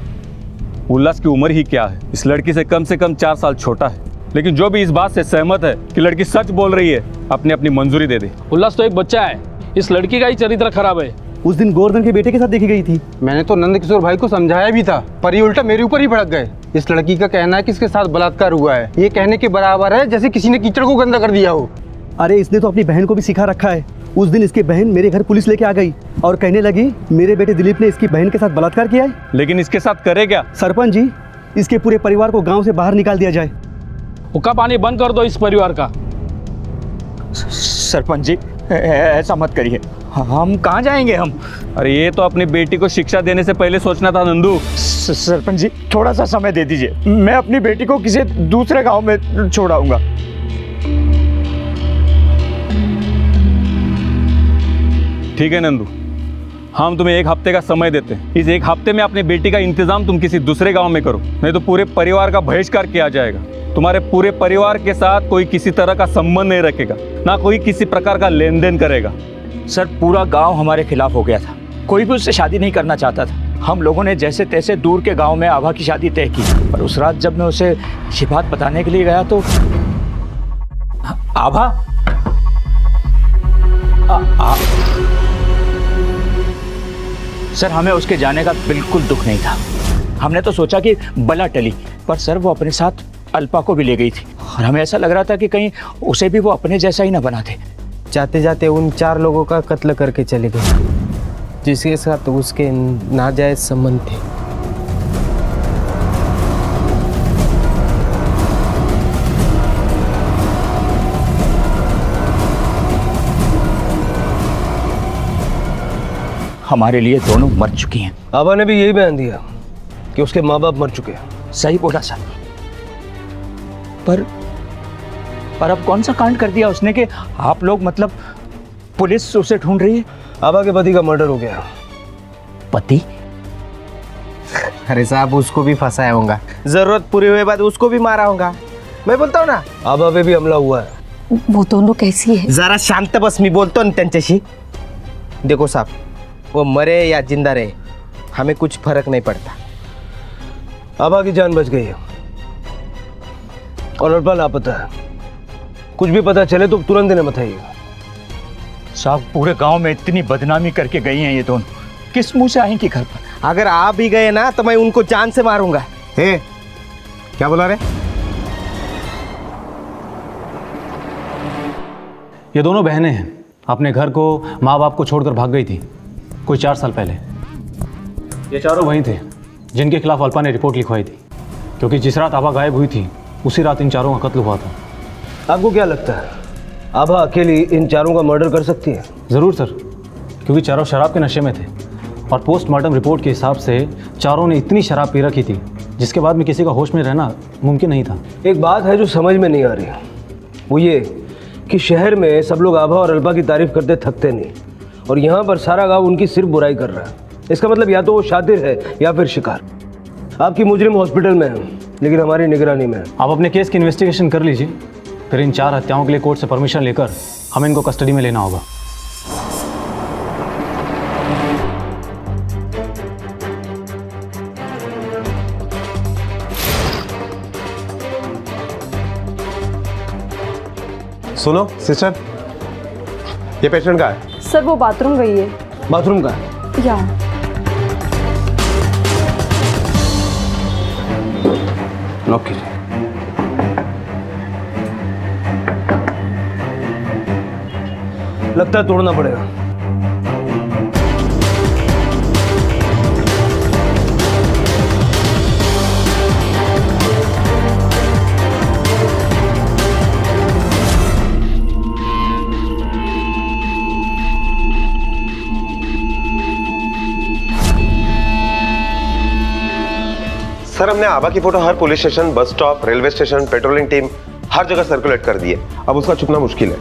उल्लास की उम्र ही क्या है। इस लड़की से कम 4 साल छोटा है, लेकिन जो भी इस बात से सहमत है कि लड़की सच बोल रही है, अपनी अपनी मंजूरी दे दे। उल्लास तो एक बच्चा है, इस लड़की का ही चरित्र खराब है। उस दिन गोवर्धन के बेटे के साथ देखी गई थी। मैंने तो नंद किशोर भाई को समझाया भी था, पर ये उल्टा मेरे ऊपर ही भड़क गए। इस लड़की का कहना है कि इसके साथ बलात्कार हुआ है। ये कहने के बराबर है जैसे किसी ने कीचड़ को गंदा कर दिया हो। अरे इसने तो अपनी बहन को भी सिखा रखा है। उस दिन इसकी बहन मेरे घर पुलिस लेके आ गई और कहने लगी मेरे बेटे दिलीप ने इसकी बहन के साथ बलात्कार किया है। लेकिन इसके साथ करे क्या? सरपंच जी, इसके पूरे परिवार को गांव से बाहर निकाल दिया जाए। हुक्का पानी बंद कर दो इस परिवार का। सरपंच जी ऐसा मत करिए, हम कहाँ जाएंगे हम? अरे ये तो अपनी बेटी को शिक्षा देने से पहले सोचना था नंदू। सरपंच जी थोड़ा सा समय दे दीजिए, मैं अपनी बेटी को किसी दूसरे गांव में छोड़ाऊंगा। ठीक है नंदू, हम तुम्हें 1 हफ्ते का समय देते हैं। इस 1 हफ्ते में अपनी बेटी का इंतजाम तुम किसी दूसरे गांव में करो, नहीं तो पूरे परिवार का बहिष्कार किया जाएगा। तुम्हारे पूरे परिवार के साथ कोई किसी तरह का संबंध नहीं रखेगा, ना कोई किसी प्रकार का लेन देन करेगा। सर पूरा गांव हमारे खिलाफ हो गया था, कोई भी उससे शादी नहीं करना चाहता था। हम लोगों ने जैसे तैसे दूर के गांव में आभा की शादी तय की, पर उस रात जब मैं उसे ये बात बताने के लिए गया तो आभा सर हमें उसके जाने का बिल्कुल दुख नहीं था। हमने तो सोचा कि बला टली, पर सर वो अपने साथ अल्पा को भी ले गई थी और हमें ऐसा लग रहा था कि कहीं उसे भी वो अपने जैसा ही ना बना दे। जाते जाते उन 4 लोगों का कत्ल करके चले गए जिसके साथ उसके नाजायज संबंध थे। हमारे लिए दोनों मर चुकी हैं। आभा ने भी यही बयान दिया कि उसके माँ बाप मर चुके हैं। सही बोला सर, पर अब कौन सा कांड कर दिया उसने कि आप लोग मतलब पुलिस उसे ढूंढ रही है? आभा के पति का मर्डर हो गया। पति? अरे साहब उसको भी फंसाया होगा, जरूरत पूरी हुए बाद उसको भी मारा होगा। मैं बोलता हूँ ना, आभा पे भी हमला हुआ है। वो दोनों कैसी है? जरा शांत बस, मी बोलतो ना त्यांच्याशी। देखो साहब, वो मरे या जिंदा रहे हमें कुछ फर्क नहीं पड़ता। आभा की जान बच गई है और अल्पा लापता है। कुछ भी पता चले तो तुरंत इन्हें बताइएगा। साहब पूरे गांव में इतनी बदनामी करके गई हैं ये दोनों, किस मुंह से आएंगी घर पर? अगर आप भी गए ना तो मैं उनको जान से मारूंगा। हे, क्या बोला रे? ये दोनों बहनें हैं, अपने घर को माँ बाप को छोड़कर भाग गई थी कोई 4 साल पहले। ये चारों वहीं थे जिनके खिलाफ अल्पा ने रिपोर्ट लिखवाई थी, क्योंकि जिस रात आभा गायब हुई थी उसी रात इन चारों का कत्ल हुआ था। आपको क्या लगता है आभा अकेली इन चारों का मर्डर कर सकती है? ज़रूर सर, क्योंकि चारों शराब के नशे में थे और पोस्टमार्टम रिपोर्ट के हिसाब से चारों ने इतनी शराब पी रखी थी जिसके बाद में किसी का होश में रहना मुमकिन नहीं था। एक बात है जो समझ में नहीं आ रही, वो ये कि शहर में सब लोग आभा और अल्पा की तारीफ करते थकते नहीं, और यहाँ पर सारा गांव उनकी सिर्फ बुराई कर रहा है। इसका मतलब या तो वो शातिर है या फिर शिकार। आपकी मुजरिम हॉस्पिटल में है लेकिन हमारी निगरानी में है। आप अपने केस की इन्वेस्टिगेशन कर लीजिए, फिर इन 4 हत्याओं के लिए कोर्ट से परमिशन लेकर हमें इनको कस्टडी में लेना होगा। सुनो सिस्टर, ये पेशेंट का है। सर वो बाथरूम गई है। बाथरूम का? या लॉक कीजिए। लगता है तोड़ना पड़ेगा। सर हमने आभा की फोटो हर police station, bus stop, railway station, patrolling team हर जगह सर्कुलेट कर दी है। अब उसका छुपना मुश्किल है।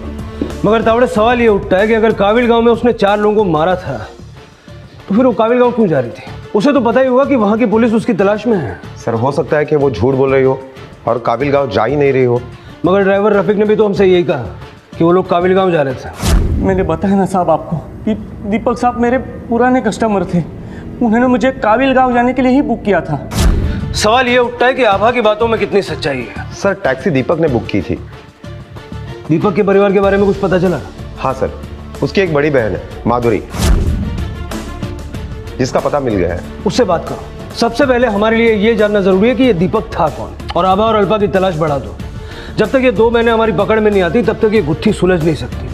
मगर तावड़े सवाल ये उठता है कि अगर काबिल गांव में उसने 4 लोगों को मारा था तो फिर वो काबिल गांव क्यों जा रही थी? उसे तो पता ही होगा कि वहां की पुलिस उसकी तलाश में है। सर हो सकता है कि वो झूठ बोल रही हो और काबिल गांव जा ही नहीं रही हो। मगर ड्राइवर रफीक ने भी तो हमसे यही कहा कि वो लोग काबिल गांव जा रहे थे। मैंने बताया ना साहब आपको कि दीपक साहब मेरे पुराने कस्टमर थे, उन्होंने मुझे काबिल गांव जाने के लिए ही बुक किया था। सवाल ये उठता है कि आभा की बातों में कितनी सच्चाई है। सर टैक्सी दीपक ने बुक की थी। दीपक के परिवार के बारे में कुछ पता चला? हाँ सर, उसकी एक बड़ी बहन है माधुरी। जिसका पता मिल गया है। उससे बात करो। सबसे पहले हमारे लिए ये जानना जरूरी है कि ये दीपक था कौन, और आभा और अल्पा की तलाश बढ़ा दो। जब तक ये 2 महीने हमारी पकड़ में नहीं आती तब तक ये गुत्थी सुलझ नहीं सकती।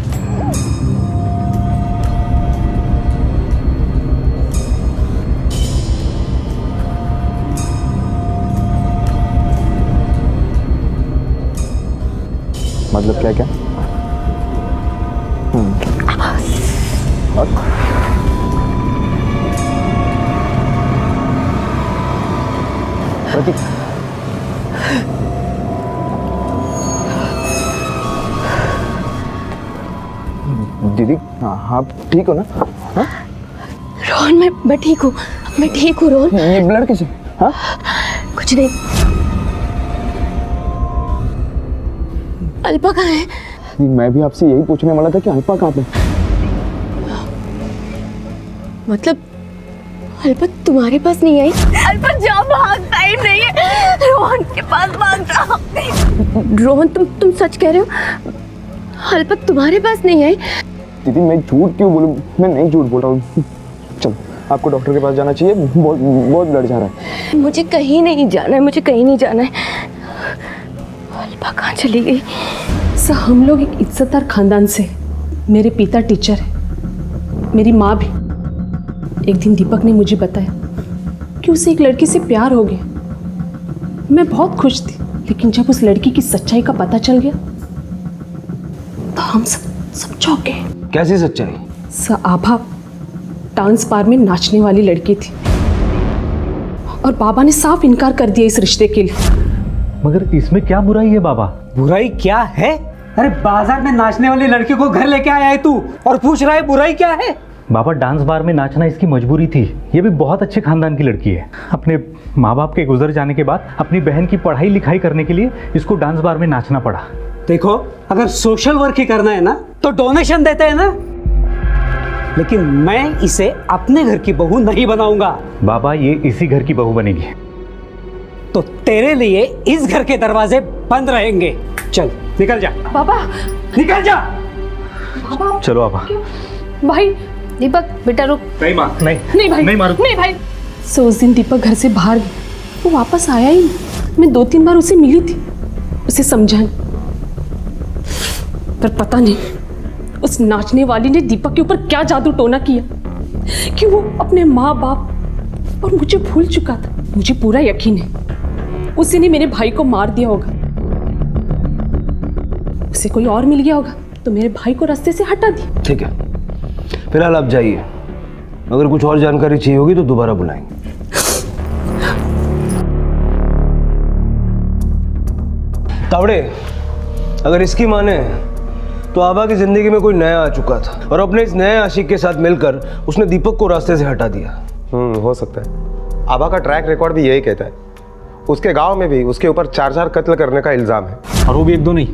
मतलब क्या क्या? और? प्रतीक, दीदी, हाँ आप ठीक हो ना? हाँ? रोहन, मैं ठीक हूँ, मैं ठीक हूँ रोहन। ये ब्लड कैसे? हाँ? कुछ नहीं। अल्पा कहाँ है? मैं भी आपसे यही पूछने वाला था कि अल्पा कहाँ पे? मतलब अल्पा तुम्हारे पास नहीं आई? अल्पा जा, भाग, टाइम नहीं है, रोहन के पास भाग जा। रोहन तुम सच कह रहे हो? अल्पा तुम्हारे पास नहीं आई? दीदी मैं झूठ क्यों बोलूं? मैं नहीं झूठ बोल रहा हूँ। चलो आपको डॉक्टर के पास जाना चाहिए, बहुत ब्लड जा रहा है। मुझे कहीं नहीं जाना है, मुझे कहीं नहीं जाना है। अल्पा कहाँ चली गई? सर हम लोग एक इज्जतदार खानदान से, मेरे पिता टीचर है, मेरी माँ भी। एक दिन दीपक ने मुझे बताया कि उसे एक लड़की से प्यार हो गया। मैं बहुत खुश थी, लेकिन जब उस लड़की की सच्चाई का पता चल गया तो हम सब चौंक गए। कैसी सच्चाई? सर आभा डांस बार में नाचने वाली लड़की थी और बाबा ने साफ इनकार कर दिया इस रिश्ते के लिए। मगर इसमें क्या बुराई है बाबा? बुराई क्या है? अरे बाजार में नाचने वाली लड़की को घर लेके आया है तू और पूछ रहा है बुराई क्या है? बाबा डांस बार में नाचना इसकी मजबूरी थी। ये भी बहुत अच्छे खानदान की लड़की है। अपने माँ बाप के गुजर जाने के बाद अपनी बहन की पढ़ाई लिखाई करने के लिए इसको डांस बार में नाचना पड़ा। देखो, अगर सोशल वर्क ही करना है ना तो डोनेशन देते हैं ना, लेकिन मैं इसे अपने घर की बहू नहीं बनाऊंगा। बाबा ये इसी घर की बहू बनेगी। तो तेरे लिए इस घर के दरवाजे बंद रहेंगे। चल निकल जा। बाबा निकल जा। बाबा चलो आभा। भाई दीपक बेटा रुक। नहीं माँ, नहीं भाई, नहीं मारो, नहीं भाई। सो उस दिन दीपक घर से बाहर गया, वो वापस आया ही नहीं। मैं 2-3 बार उसे मिली थी, उसे समझाने, पर पता नहीं उस नाचने वाली ने दीपक के ऊपर क्या जादू टोना किया कि वो अपने माँ बाप और मुझे भूल चुका था। मुझे पूरा यकीन है उसी ने मेरे भाई को मार दिया होगा। उसे कोई और मिल गया होगा तो मेरे भाई को रास्ते से हटा दिया। ठीक है, फिलहाल आप जाइए। अगर कुछ और जानकारी चाहिए होगी तो दोबारा बुलाएंगे। तावड़े, अगर इसकी माने तो आभा की जिंदगी में कोई नया आ चुका था और अपने इस नए आशिक के साथ मिलकर उसने दीपक को रास्ते से हटा दिया। हो सकता है। आभा का ट्रैक रिकॉर्ड भी यही कहता है। उसके गांव में भी उसके ऊपर 4 कत्ल करने का इल्जाम है, और वो भी 1-2 नहीं,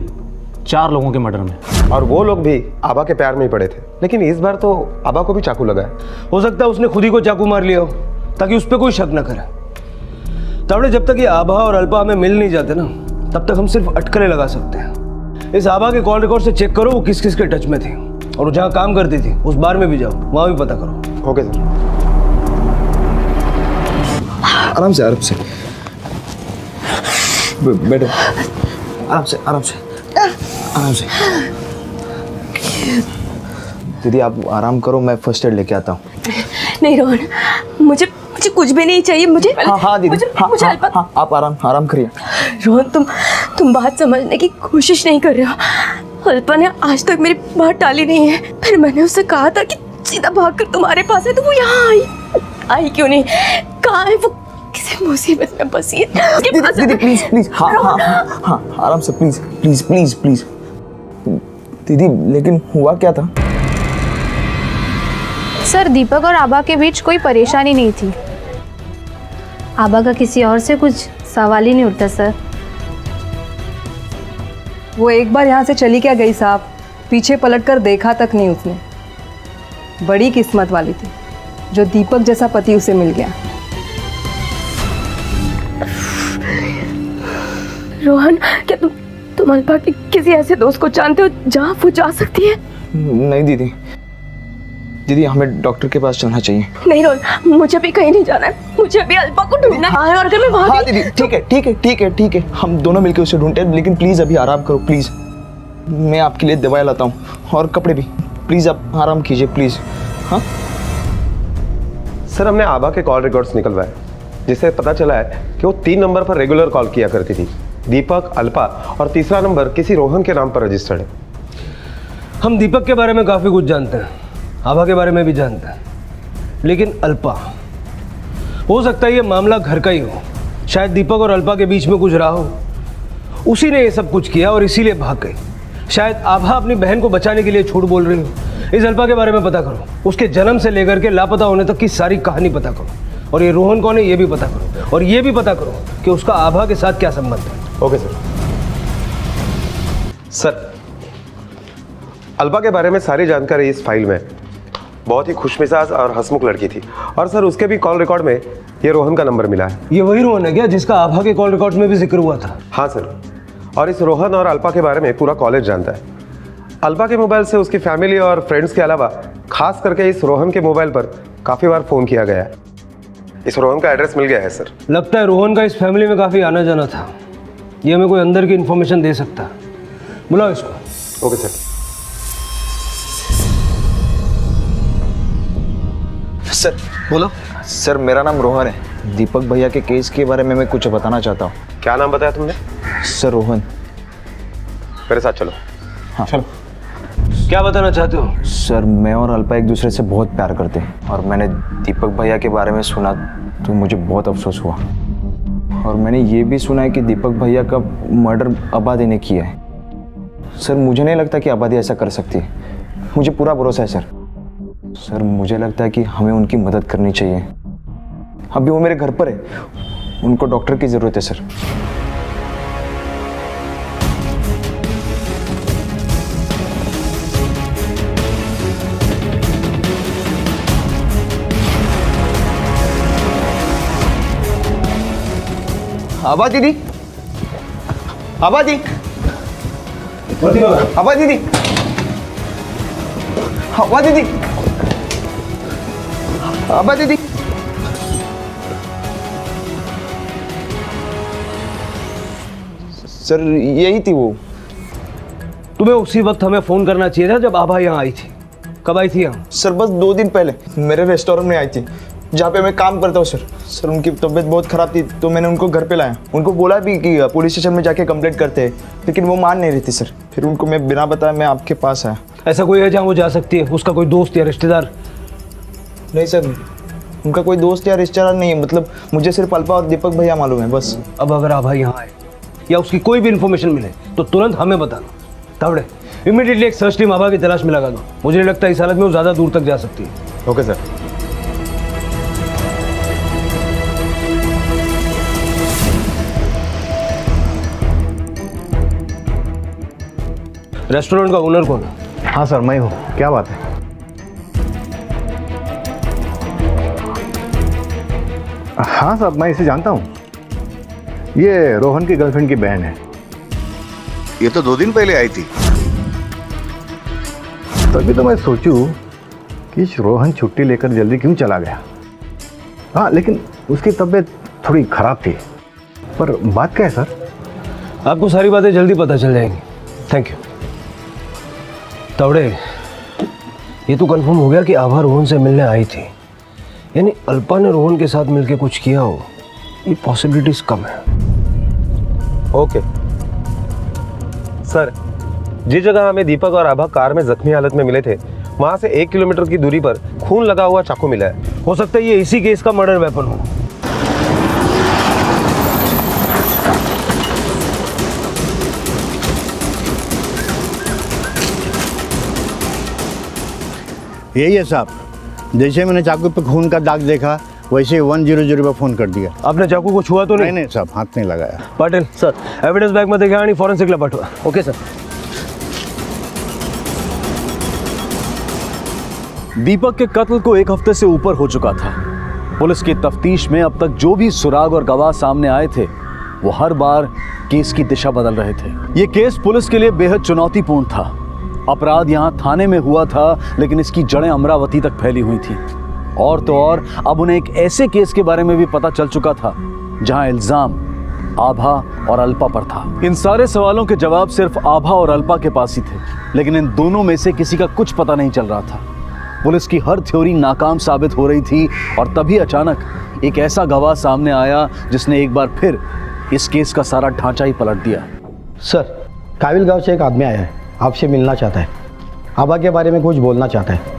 4 लोगों के मर्डर में। और वो लोग भी आभा के प्यार में ही पड़े थे। लेकिन इस बार तो आभा को भी चाकू लगा है। हो सकता है उसने खुद ही को चाकू मार लिया हो ताकि उस पर कोई शक न करे। तावड़े, जब तक ये आभा और अल्पा हमें मिल नहीं जाते ना तब तक हम सिर्फ अटकलें लगा सकते हैं। इस आभा के कॉल रिकॉर्ड से चेक करो वो किस किस के टच में थी, और वो जहाँ काम करती थी उस बार में भी जाओ, वहाँ भी पता करो। Okay sir. आराम से, आराम से बैठो। आराम से, आराम से, आराम से। दीदी आप आराम करो, मैं फर्स्ट एड लेके आता हूँ। नहीं रोहन, मुझे कुछ भी नहीं चाहिए। मुझे हाँ दीदी, मुझे अल्पा। आप आराम करिए। रोहन तुम बात समझने की कोशिश नहीं कर रहे हो। अल्पा ने आज तक मेरी बात टाली नहीं है। फिर मैंने उससे कहा था कि सीधा भागकर तुम्हारे पास है तो वो यहाँ आई क्यों नहीं? कहाँ है वो? किसी मुसीबत में फंसी है। दीदी प्लीज, हाँ आराम से, प्लीज। दीदी लेकिन हुआ क्या था? सर दीपक और आभा के बीच कोई परेशानी नहीं थी। आभा का किसी और से कुछ सवाल ही नहीं उठता सर। वो एक बार यहाँ से चली क्या गई साहब, पीछे पलटकर देखा तक नहीं उसने। बड़ी किस्मत वाली थी जो दीपक जैसा पति उसे मिल गया। रोहन, क्या तुम अल्पा के किसी ऐसे दोस्त को जानते हो जहाँ वो जा सकती है? नहीं दीदी, दीदी हमें डॉक्टर के पास चलना चाहिए। नहीं रोहन, मुझे भी कहीं नहीं जाना है, मुझे अभी अल्पा को ढूंढना है। और अगर मैं वहाँ हाँ दीदी ठीक है, हम दोनों मिलकर उसे ढूंढते हैं, लेकिन प्लीज अभी आराम करो प्लीज। मैं आपके लिए दवाई लाता हूँ और कपड़े भी, प्लीज आप आराम कीजिए प्लीज। हाँ सर, हमने आभा के कॉल रिकॉर्ड्स निकलवाए, जिससे पता चला है कि वो 3 नंबर पर रेगुलर कॉल किया करती थी, दीपक, अल्पा, और तीसरा नंबर किसी रोहन के नाम पर रजिस्टर्ड है। हम दीपक के बारे में काफ़ी कुछ जानते हैं, आभा के बारे में भी जानते हैं, लेकिन अल्पा, हो सकता है ये मामला घर का ही हो। शायद दीपक और अल्पा के बीच में कुछ रहा हो, उसी ने ये सब कुछ किया और इसीलिए भाग गई। शायद आभा अपनी बहन को बचाने के लिए झूठ बोल रही हो। इस अल्पा के बारे में पता करो, उसके जन्म से लेकर के लापता होने तक की सारी कहानी पता करो, और ये रोहन कौन है ये भी पता करो, और ये भी पता करो कि उसका आभा के साथ क्या संबंध है। Okay sir. सर, अल्पा के बारे में सारी जानकारी इस फाइल में। बहुत ही खुशमिजाज और हंसमुख लड़की थी, और सर उसके भी कॉल रिकॉर्ड में ये रोहन का नंबर मिला है। ये वही रोहन है क्या जिसका आभा के कॉल रिकॉर्ड्स में भी जिक्र हुआ था? हाँ सर, और इस रोहन और अल्पा के बारे में पूरा कॉलेज जानता है। अल्पा के मोबाइल से उसकी फैमिली और फ्रेंड्स के अलावा खास करके इस रोहन के मोबाइल पर काफ़ी बार फ़ोन किया गया है। इस रोहन का एड्रेस मिल गया है सर। लगता है रोहन का इस फैमिली में काफ़ी आना जाना था, ये हमें कोई अंदर की इन्फॉर्मेशन दे सकता है। बुलाओ इसको। Okay sir. सर बोलो। सर मेरा नाम रोहन है, दीपक भैया के केस के बारे में मैं कुछ बताना चाहता हूँ। क्या नाम बताया तुमने? सर रोहन। मेरे साथ चलो। हाँ चलो। क्या बताना चाहते हो? सर मैं और अल्पा एक दूसरे से बहुत प्यार करते हैं, और मैंने दीपक भैया के बारे में सुना तो मुझे बहुत अफसोस हुआ, और मैंने ये भी सुना है कि दीपक भैया का मर्डर अबादी ने किया है। सर मुझे नहीं लगता कि आबादी ऐसा कर सकती है, मुझे पूरा भरोसा है सर। सर मुझे लगता है कि हमें उनकी मदद करनी चाहिए। अभी वो मेरे घर पर है, उनको डॉक्टर की ज़रूरत है सर। आबा दीदी, आबा दी, आबा दीदी, आबा दीदी, आबा दीदी। सर यही थी वो। तुम्हें उसी वक्त हमें फोन करना चाहिए था जब आभा यहाँ आई थी। कब आई थी यहाँ? सर बस 2 दिन पहले मेरे रेस्टोरेंट में आई थी, जहाँ पे मैं काम करता हूँ सर। सर उनकी तबीयत बहुत ख़राब थी, तो मैंने उनको घर पे लाया। उनको बोला भी कि पुलिस स्टेशन में जाके कंप्लेंट करते हैं, लेकिन वो मान नहीं रही थी सर। फिर उनको मैं बिना बताए मैं आपके पास आया। ऐसा कोई है जहाँ वो जा सकती है? उसका कोई दोस्त या रिश्तेदार? नहीं सर, उनका कोई दोस्त या रिश्तेदार नहीं है, मतलब मुझे सिर्फ अल्पा और दीपक भैया मालूम है बस। अब अगर आभा यहाँ आए या उसकी कोई भी इन्फॉर्मेशन मिले तो तुरंत हमें बताना। तावड़े, इमीडिएटली एक सर्च टीम आभा की तलाश में लगा दो। मुझे नहीं लगता इस हालत में वो ज़्यादा दूर तक जा सकती है। Okay sir. रेस्टोरेंट का ओनर कौन है? हाँ सर मैं हूँ। क्या बात है? हाँ साहब मैं इसे जानता हूँ, ये रोहन की गर्लफ्रेंड की बहन है। ये तो 2 दिन पहले आई थी। तभी तो मैं सोचूं कि रोहन छुट्टी लेकर जल्दी क्यों चला गया। हाँ लेकिन उसकी तबीयत थोड़ी खराब थी। पर बात क्या है सर? आपको सारी बातें जल्दी पता चल जाएंगी। Thank you. तावड़े, ये तो कंफर्म हो गया कि आभा रोहन से मिलने आई थी, यानी अल्पा ने रोहन के साथ मिलकर कुछ किया हो। ये पॉसिबिलिटीज कम है। ओके सर, जिस जगह हमें दीपक और आभा कार में जख्मी हालत में मिले थे, वहां से 1 किलोमीटर की दूरी पर खून लगा हुआ चाकू मिला है। हो सकता है ये इसी केस का मर्डर वेपन हो। यही है साहब, जैसे मैंने चाकू पे खून का दाग देखा वैसे 100 पर फोन कर दिया। आपने चाकू को छुआ तो नहीं? नहीं साहब, हाथ नहीं लगाया। पाटिल सर, एविडेंस बॅग मध्ये घ्या आणि फॉरेन्सिकला पाठवा। Okay sir. दीपक के कत्ल को 1 हफ्ते से ऊपर हो चुका था। पुलिस की तफ्तीश में अब तक जो भी सुराग और गवाह सामने आए थे, वो हर बार केस की दिशा बदल रहे थे। ये केस पुलिस के लिए बेहद चुनौतीपूर्ण था अपराध यहाँ थाने में हुआ था, लेकिन इसकी जड़ें अमरावती तक फैली हुई थी। और तो और अब उन्हें एक ऐसे केस के बारे में भी पता चल चुका था जहां इल्जाम आभा और अल्पा पर था। इन सारे सवालों के जवाब सिर्फ आभा और अल्पा के पास ही थे, लेकिन इन दोनों में से किसी का कुछ पता नहीं चल रहा था। पुलिस की हर थ्योरी नाकाम साबित हो रही थी और तभी अचानक एक ऐसा गवाह सामने आया जिसने एक बार फिर इस केस का सारा ढांचा ही पलट दिया। सर, काबिल गांव से एक आदमी आया है, आपसे मिलना चाहता है, आभा के बारे में कुछ बोलना चाहता है।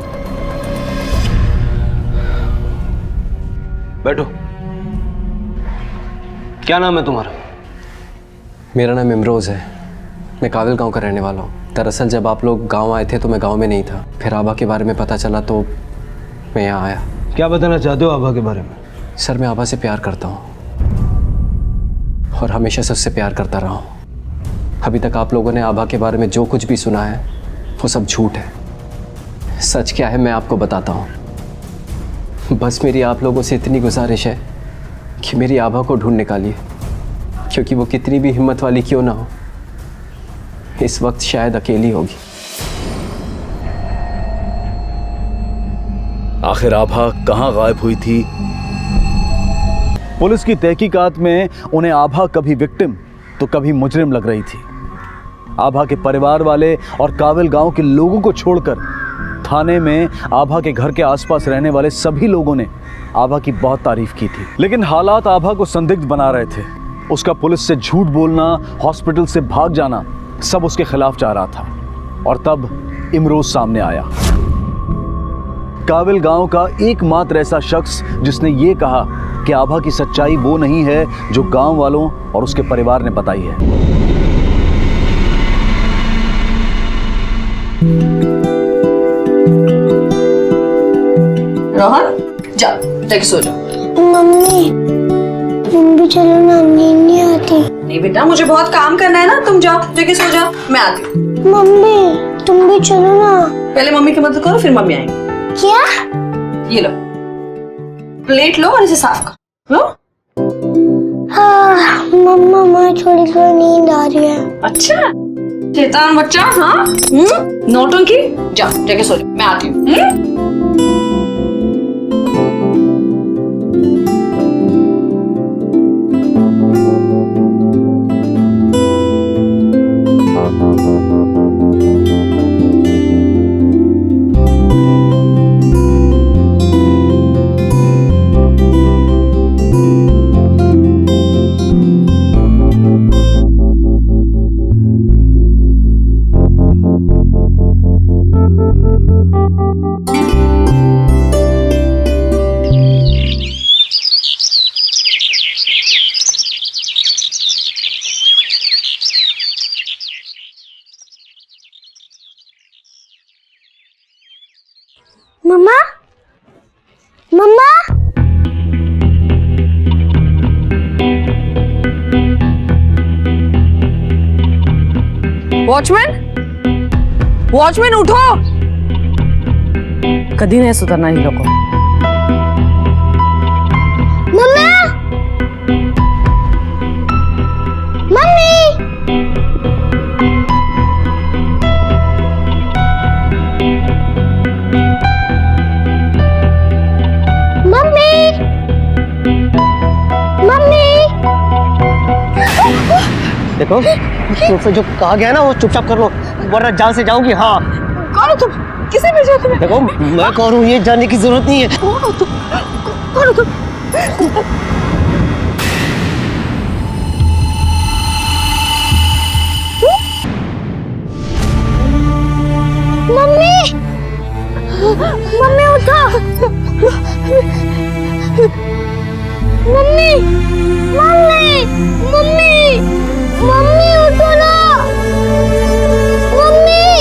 बैठो। क्या नाम है तुम्हारा? मेरा नाम इमरोज़ है। मैं काबिल गांव का रहने वाला हूँ। दरअसल जब आप लोग गांव आए थे तो मैं गांव में नहीं था। फिर आभा के बारे में पता चला तो मैं यहाँ आया। क्या बताना चाहते हो आभा के बारे में? सर, मैं आभा से प्यार करता हूँ और हमेशा से उससे प्यार करता रहा हूँ। अभी तक आप लोगों ने आभा के बारे में जो कुछ भी सुना है वो सब झूठ है। सच क्या है मैं आपको बताता हूँ। बस मेरी आप लोगों से इतनी गुजारिश है कि मेरी आभा को ढूंढ निकालिए, क्योंकि वो कितनी भी हिम्मत वाली क्यों ना हो, इस वक्त शायद अकेली होगी। आखिर आभा कहाँ गायब हुई थी? पुलिस की तहकीकात में उन्हें आभा कभी विक्टिम तो कभी मुजरिम लग रही थी। आभा के परिवार वाले और काबिल गांव के लोगों को छोड़कर थाने में आभा के घर के आसपास रहने वाले सभी लोगों ने आभा की बहुत तारीफ की थी, लेकिन हालात आभा को संदिग्ध बना रहे थे। उसका पुलिस से झूठ बोलना, हॉस्पिटल से भाग जाना, सब उसके खिलाफ जा रहा था। और तब इमरोज सामने आया, काबिल गांव का एकमात्र ऐसा शख्स जिसने ये कहा कि आभा की सच्चाई वो नहीं है जो गांव वालों और उसके परिवार ने बताई है। रोहन, जा जाके सो जा। मम्मी, तुम भी चलो ना, नींद नहीं आती। नहीं बेटा, मुझे बहुत काम करना है ना, तुम जाओ जाके सो जाओ, मैं आती हूँ। मम्मी, तुम भी चलो ना। पहले मम्मी की मदद करो फिर मम्मी आएंगी। क्या? ये लो, प्लेट लो और इसे साफ करो। लो। हाँ, मम्मा मुझे थोड़ी थोड़ी नींद आ रही है। अच्छा, शैतान बच्चा। हाँ, नौटंकी। जाओ जाके सो जाओ, मैं आती हूँ। मम्मा, मम्मा, वॉचमैन, वॉचमैन उठो। कभी नहीं सुधरना इन लोगों को। मम्मा, मम्मी, देखो, तुमसे जो कहा गया ना वो चुपचाप कर लो, वरना जान से जाऊंगी। हाँ, कौन हो तुम? किसे भेजा तुम्हें? देखो, मैं कौन हूँ ये जानने की जरूरत नहीं है। कौन हो तुम? कौन हो तुम? मम्मी, मम्मी उठो। मम्मी, मम्मी, मम्मी, मम्मी उठो ना। मम्मी।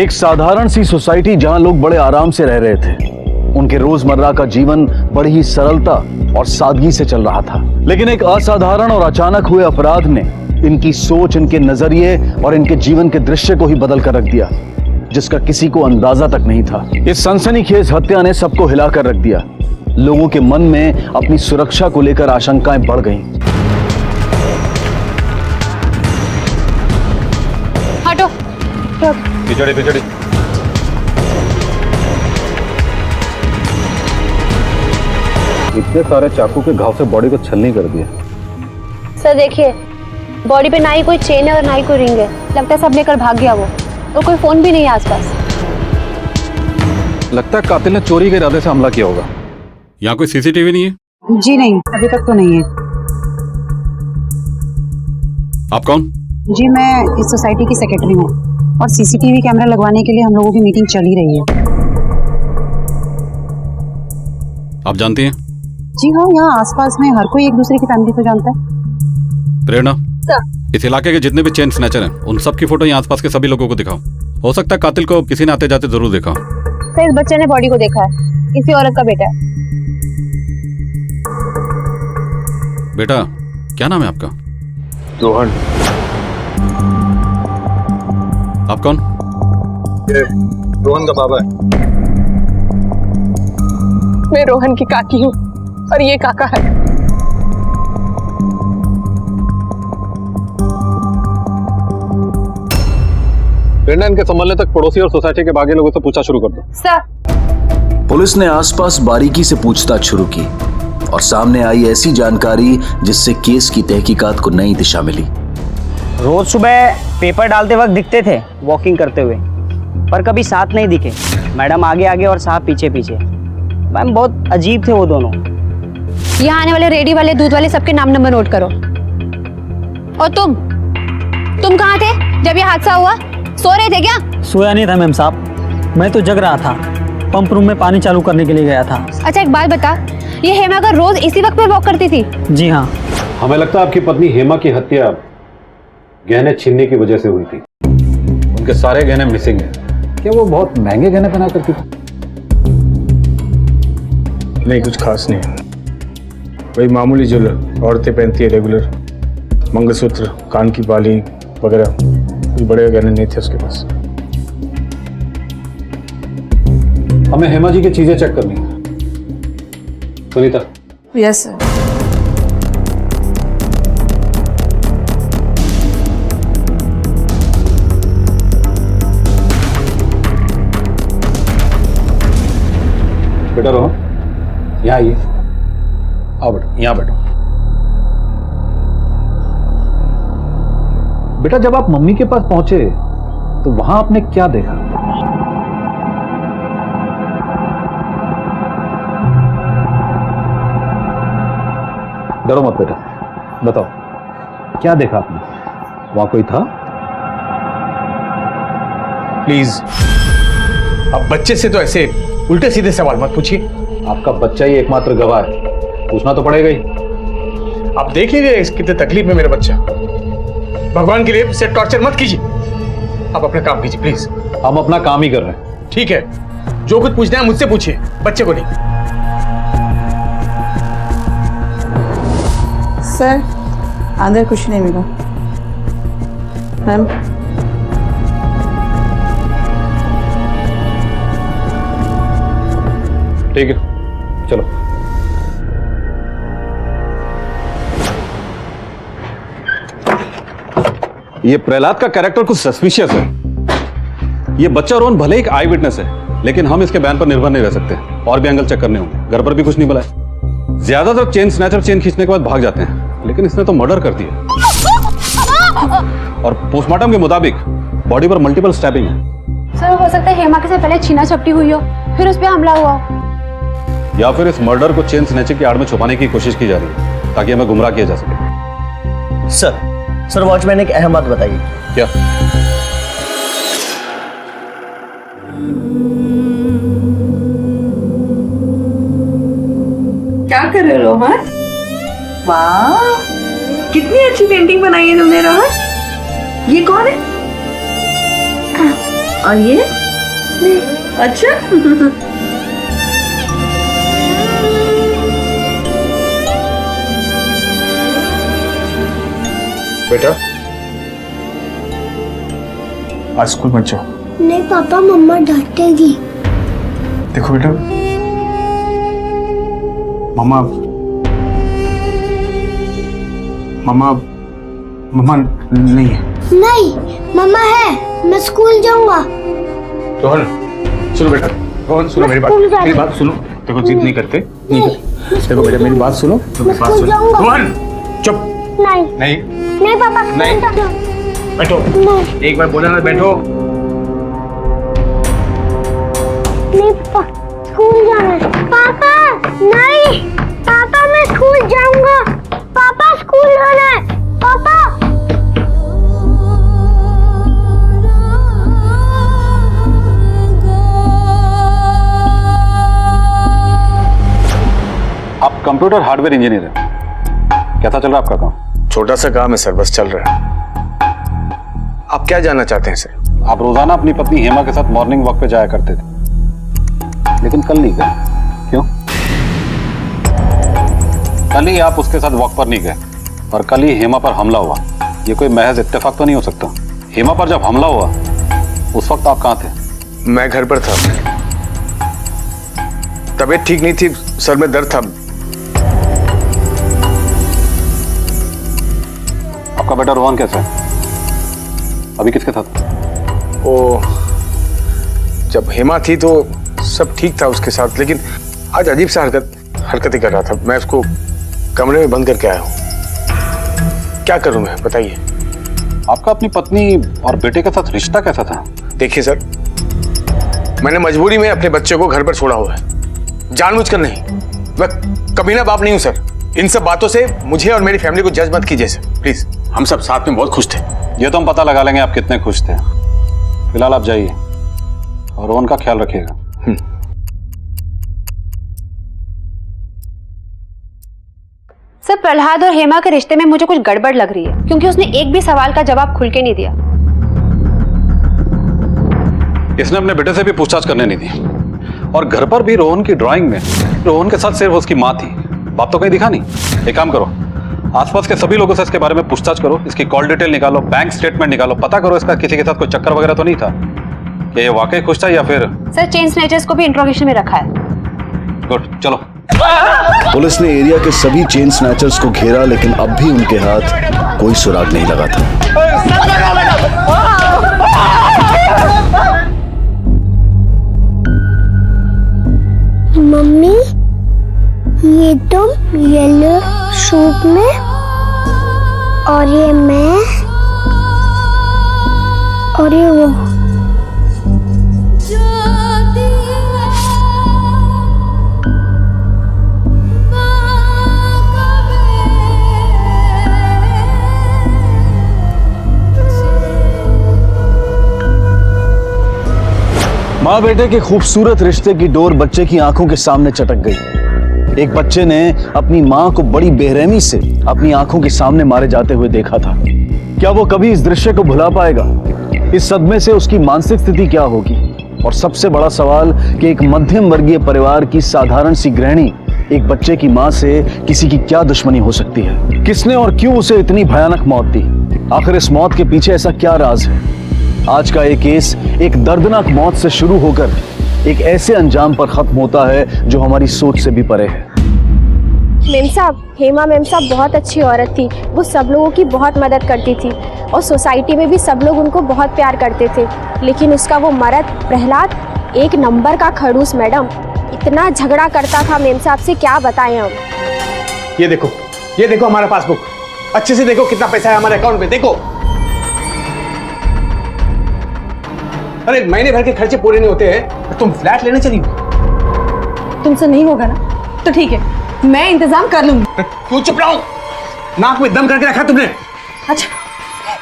एक साधारण सी सोसाइटी जहां लोग बड़े आराम से रह रहे थे। उनके रोजमर्रा का जीवन बड़ी ही सरलता और सादगी से चल रहा था, लेकिन एक असाधारण और अचानक हुए अपराध ने इनकी सोच, इनके नजरिए और इनके जीवन के दृश्य को ही बदल कर रख दिया, जिसका किसी को अंदाजा तक नहीं था। इस सनसनीखेज हत्या ने सबको हिलाकर रख दिया। लोगों के मन में अपनी सुरक्षा को लेकर आशंकाएं बढ़ गईं। हटो, पिछड़ी पिछड़ी। इतने सारे चाकू के घाव से बॉडी को छलनी कर दिया। सर देखिए, बॉडी पे ना ही कोई चेन है और ना ही कोई रिंग है। लगता है सब लेकर भाग गया वो, और कोई फोन भी नहीं है आसपास। लगता है कातिल ने चोरी के इरादे से हमला किया होगा। यहाँ कोई सीसीटीवी नहीं है? जी नहीं, अभी तक तो नहीं है। आप कौन? जी मैं इस सोसाइटी की सेक्रेटरी हूँ और सीसीटीवी कैमरा लगवाने के लिए हम लोगों की मीटिंग चल ही रही है। आप जानती हैं? जी हाँ, यहाँ आसपास में हर कोई एक दूसरे की फैमिली को जानता है। प्रेरणा, इस इलाके के जितने भी चेन स्नैचर हैं उन सब की फोटो यहाँ आसपास के सभी लोगों को दिखाओ। हो सकता है कातिल को किसी ने आते जाते जरूर देखा हो। सर इस बच्चे ने बॉडी को देखा है, किसी औरत का बेटा है। बेटा क्या नाम है आपका? रोहन। आप कौन? ये रोहन का बाबा है। मैं रोहन की काकी हूँ और ये काका है। प्रेरणा, इनके संभालने तक पड़ोसी और सोसाइटी के बाकी लोगों से पूछा शुरू कर दो। सर। पुलिस ने आसपास बारीकी से पूछताछ शुरू की और सामने आई ऐसी जानकारी जिससे केस की तहकीकात को नई दिशा मिली। रोज सुबह पेपर डालते वक्त दिखते थे वॉकिंग करते हुए, पर कभी साथ नहीं दिखे। मैडम आगे आगे और साहब पीछे पीछे। मैम बहुत अजीब थे वो दोनों। यहाँ आने वाले रेडी वाले, दूध वाले सबके नाम नंबर नोट करो। और तुम कहाँ थे जब ये हादसा हुआ? सो रहे थे क्या? सोया नहीं था मैम साहब, मैं तो जग रहा था। पंप रूम में पानी चालू करने के लिए गया था। अच्छा एक बात बता, ये हेमा का रोज इसी वक्त पर वॉक करती थी? जी हाँ। हमें लगता है आपकी पत्नी हेमा की हत्या गहने छीनने की वजह से हुई थी। उनके सारे गहने मिसिंग हैं। क्या वो बहुत महंगे गहने पहना करती थी? नहीं, कुछ खास नहीं। वही मामूली जो औरतें पहनती है रेगुलर, मंगलसूत्र, कान की बाली वगैरह। कुछ बड़े गहने नहीं थे उसके पास। हमें हेमा जी की चीजें चेक करनी है। सुनीता। Yes sir. बेटा रोहन, यहाँ आइए। आओ बेटा, यहाँ बैठो। बेटा जब आप मम्मी के पास पहुंचे तो वहां आपने क्या देखा? डरो मत बेटा, बताओ क्या देखा आपने? वहां कोई था? प्लीज अब बच्चे से तो ऐसे उल्टे सीधे सवाल मत पूछिए। आपका बच्चा ही एकमात्र गवाह है, पूछना तो पड़ेगा ही। आप देख लीजिए कितने तकलीफ में मेरा बच्चा। भगवान के लिए इसे टॉर्चर मत कीजिए। आप अपना काम कीजिए प्लीज। हम अपना काम ही कर रहे हैं। ठीक है, जो कुछ पूछना है मुझसे पूछिए, बच्चे को नहीं। सर अंदर कुछ नहीं मिला। मैम ठीक है, चलो। ये प्रहलाद का कैरेक्टर कुछ सस्पिशियस है। ये बच्चा रोहन भले एक आई विटनेस है, लेकिन हम इसके बयान पर निर्भर नहीं रह सकते। और भी एंगल चेक करने होंगे। घर पर भी कुछ नहीं मिला है। ज्यादातर चेन स्नैचर चेन खींचने के बाद भाग जाते हैं, लेकिन इसने तो मर्डर कर दिया। और पोस्टमार्टम के मुताबिक बॉडी पर मल्टीपल स्टैबिंग है। सर हो सकता है हेमा के से पहले छीना झपटी हुई हो, फिर उस पर हमला हुआ, या फिर इस मर्डर को चेन स्नैचिंग की आड़ में छुपाने की कोशिश की जा रही है ताकि हमें गुमराह किया जा सके। सर वॉचमैन एक अहम बात बताइए। क्या? क्या कर रहे हो रोहन? वाह कितनी अच्छी पेंटिंग बनाई है तुमने रोहन। ये कौन है? और ये? अच्छा बेटा आज स्कूल मत जाओ। नहीं पापा, मम्मा डांटेगी। देखो बेटा, मम्मा मम्मा मम्मा नहीं है। नहीं मम्मा है। मैं स्कूल जाऊंगा। रोहन सुनो बेटा, रोहन सुनो मेरी बात सुनो। देखो जिद नहीं करते, देखो बेटा मेरी बात सुनो, मेरी बात सुनो। रोहन चुप। नहीं नहीं पापा नहीं, बैठो। एक बार बोला ना बैठो। नहीं पापा स्कूल जाना है। पापा नहीं, पापा मैं स्कूल जाऊंगा। पापा स्कूल जाना है। पापा आप कंप्यूटर हार्डवेयर इंजीनियर हैं, कैसा चल रहा है आपका काम? छोटा सा काम है सर, बस चल रहा है। आप क्या जानना चाहते हैं सर? आप रोजाना अपनी पत्नी हेमा के साथ मॉर्निंग वॉक पे जाया करते थे, लेकिन कल नहीं गए, क्यों? कल ही आप उसके साथ वॉक पर नहीं गए और कल ही हेमा पर हमला हुआ। ये कोई महज इत्तेफाक तो नहीं हो सकता। हेमा पर जब हमला हुआ उस वक्त आप कहाँ थे? मैं घर पर था, तबीयत ठीक नहीं थी, सर में दर्द था। आपका बेटा रोहन कैसा है? अभी किसके साथ? ओ, जब हेमा थी तो सब ठीक था उसके साथ, लेकिन आज अजीब सा हरकतें कर रहा था। मैं उसको कमरे में बंद करके आया हूँ। क्या करूं मैं, बताइए। आपका अपनी पत्नी और बेटे के साथ रिश्ता कैसा था? देखिए सर, मैंने मजबूरी में अपने बच्चे को घर पर छोड़ा हुआ है, जानबूझकर नहीं। मैं कमीना बाप नहीं हूं सर। इन सब बातों से मुझे और मेरी फैमिली को जज मत कीजिए सर, प्लीज। हम सब साथ में बहुत खुश थे। ये तो हम पता लगा लेंगे आप कितने खुश थे। फिलहाल आप जाइए और रोहन का ख्याल रखिएगा। सर, प्रहलाद और हेमा के रिश्ते में मुझे कुछ गड़बड़ लग रही है, क्योंकि उसने एक भी सवाल का जवाब खुल के नहीं दिया। इसने अपने बेटे से भी पूछताछ करने नहीं दी और घर पर भी रोहन की ड्राइंग में रोहन के साथ सिर्फ उसकी माँ थी, बाप तो कहीं दिखा नहीं। एक काम करो, आसपास के सभी लोगों से इसके बारे में पूछताछ करो, इसकी कॉल डिटेल निकालो, बैंक स्टेटमेंट निकालो, पता करो इसका किसी के साथ कोई चक्कर वगैरह तो नहीं था, कि ये वाकई खुश था या फिर। सर, चेन स्नैचर्स को भी इंट्रोगेशन में रखा है। गुड, चलो। पुलिस ने एरिया के सभी चेन स्नैचर्स को घेरा, लेकिन अब भी उनके हाथ कोई सुराग नहीं लगा था। मम्मी, ये तुम येलो सूट में और ये मैं और ये वो। माँ बेटे के खूबसूरत रिश्ते की डोर बच्चे की आंखों के सामने चटक गई। एक बच्चे ने अपनी माँ को बड़ी बेरहमी से अपनी आंखों के सामने मारे जाते हुए देखा था। क्या वो कभी इस दृश्य को भुला पाएगा? इस सदमे से उसकी मानसिक स्थिति क्या होगी? और सबसे बड़ा सवाल कि एक मध्यम वर्गीय परिवार की साधारण सी गृहिणी एक बच्चे की माँ से किसी की क्या दुश्मनी हो सकती है? किसने और क्यों उसे इतनी भयानक मौत दी? आखिर इस मौत के पीछे ऐसा क्या राज है? आज का ये केस एक दर्दनाक मौत से शुरू होकर एक ऐसे अंजाम पर खत्म होता है जो हमारी सोच से भी परे है। मेम साहब, हेमा मेम साहब बहुत अच्छी औरत थी। वो सब लोगों की बहुत मदद करती थी और सोसाइटी में भी सब लोग उनको बहुत प्यार करते थे। लेकिन उसका वो मर्द प्रहलाद एक नंबर का खड़ूस मैडम, इतना झगड़ा करता था मेम साहब से, क्या बताएं हम। ये देखो हमारा पासबुक, अच्छे से देखो कितना पैसा है हमारे अकाउंट में। देखो, अरे महीने भर के खर्चे पूरे नहीं होते हैं, तुम फ्लैट लेने चली हो। तुमसे नहीं होगा ना, तो ठीक है, मैं इंतजाम कर लूंगी। क्यों चुप रहो? नाक में दम करके रखा तुमने। अच्छा,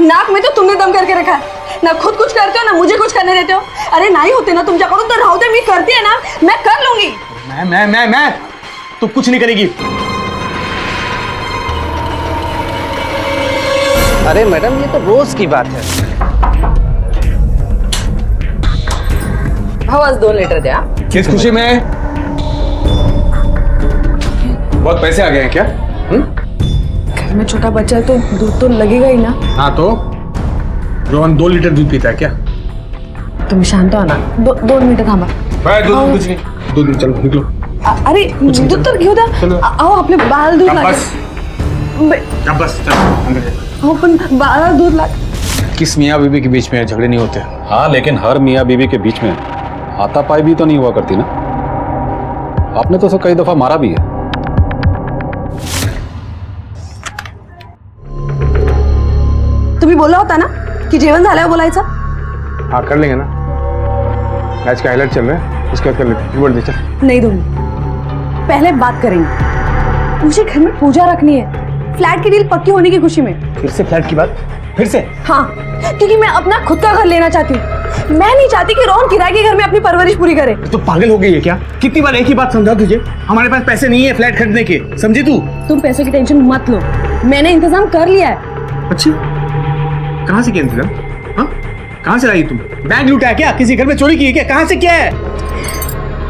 नाक में तो तुमने दम करके रखा है ना, खुद कुछ करते हो ना मुझे कुछ करने देते हो। अरे नहीं होते ना तुम क्या करो, तो राहु दे, मैं करती है ना, मैं कर लूंगी। मैं तुम कुछ नहीं करेगी। अरे मैडम, ये तो रोज की बात है। हवास 2 लीटर दे। किस खुशी में? बहुत पैसे आ गए हैं क्या? घर में छोटा बच्चा है तो दूध तो लगेगा ही ना। हाँ तो रोहन 2 लीटर दूध पीता है क्या? तुम शांत हो ना, 2 मिनट थांबा। दूध कुछ नहीं, दूध चलो निकलो। अरे दूध तो घेऊ द्या, आओ आपले बाल दूध लागेल। बस चलो अंदर। हो पण बाळाला दूध लाग। किस मियाँ बीबी के बीच में झगड़े नहीं होते? हाँ, लेकिन हर मियाँ बीवी के बीच में हाथापाई भी तो नहीं हुआ करती ना। आपने तो उसे कई दफा मारा भी है। तुम्ही बोलला होता ना की जेवण झाल्यावर बोलायचं? हाँ कर लेंगे ना, मैच का हाईलाइट चल रहा है, उसके बाद कर लेते हैं। बोल दे चल। नहीं दूंगी, पहले बात करेंगे। मुझे घर में पूजा रखनी है, फ्लैट की डील पक्की होने की खुशी में। फिर से फ्लैट की बात? फिर से? हाँ, क्योंकि मैं अपना खुद का घर लेना चाहती हूँ। मैं नहीं चाहती कि रोहन किराए के घर में अपनी परवरिश पूरी करे। तो पागल हो गई है क्या? कितनी बार एक ही बात समझा तुझे? हमारे पास पैसे नहीं है फ्लैट खरीदने के, समझी तू? तुम पैसों की टेंशन मत लो, मैंने इंतजाम कर लिया है। अच्छा, कहाँ से किया इंतजाम? हाँ, कहाँ से लाई तुम? बैंक लूटा है क्या? किसी घर में चोरी की है क्या? कहाँ से किया है?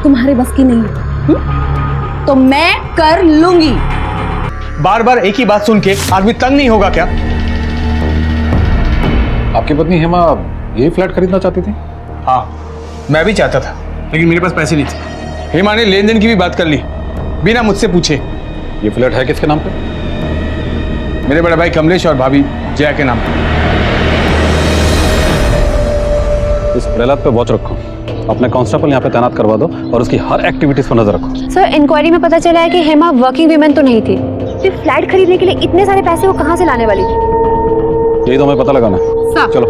तुम्हारे बस की नहीं है तो मैं कर लूंगी। बार बार एक ही बात सुन के आदमी तंग नहीं होगा क्या? आपकी पत्नी हेमा यही फ्लैट खरीदना चाहती थी? हाँ, मैं भी चाहता था, लेकिन मेरे पास पैसे नहीं थे। हेमा ने लेन देन की भी बात कर ली बिना मुझसे पूछे। ये फ्लैट है किसके नाम पे? मेरे बड़े भाई कमलेश और भाभी जया के नाम पे। इस प्रहलाद पे वॉच रखो, अपने कांस्टेबल यहाँ पे तैनात करवा दो और उसकी हर एक्टिविटीज पर नजर रखो। सर, इंक्वायरी में पता चला है कि हेमा वर्किंग वीमेन तो नहीं थी। सिर्फ फ्लैट खरीदने के लिए इतने सारे पैसे वो कहाँ से लाने वाली थी? यही तो हमें पता लगाना। चलो।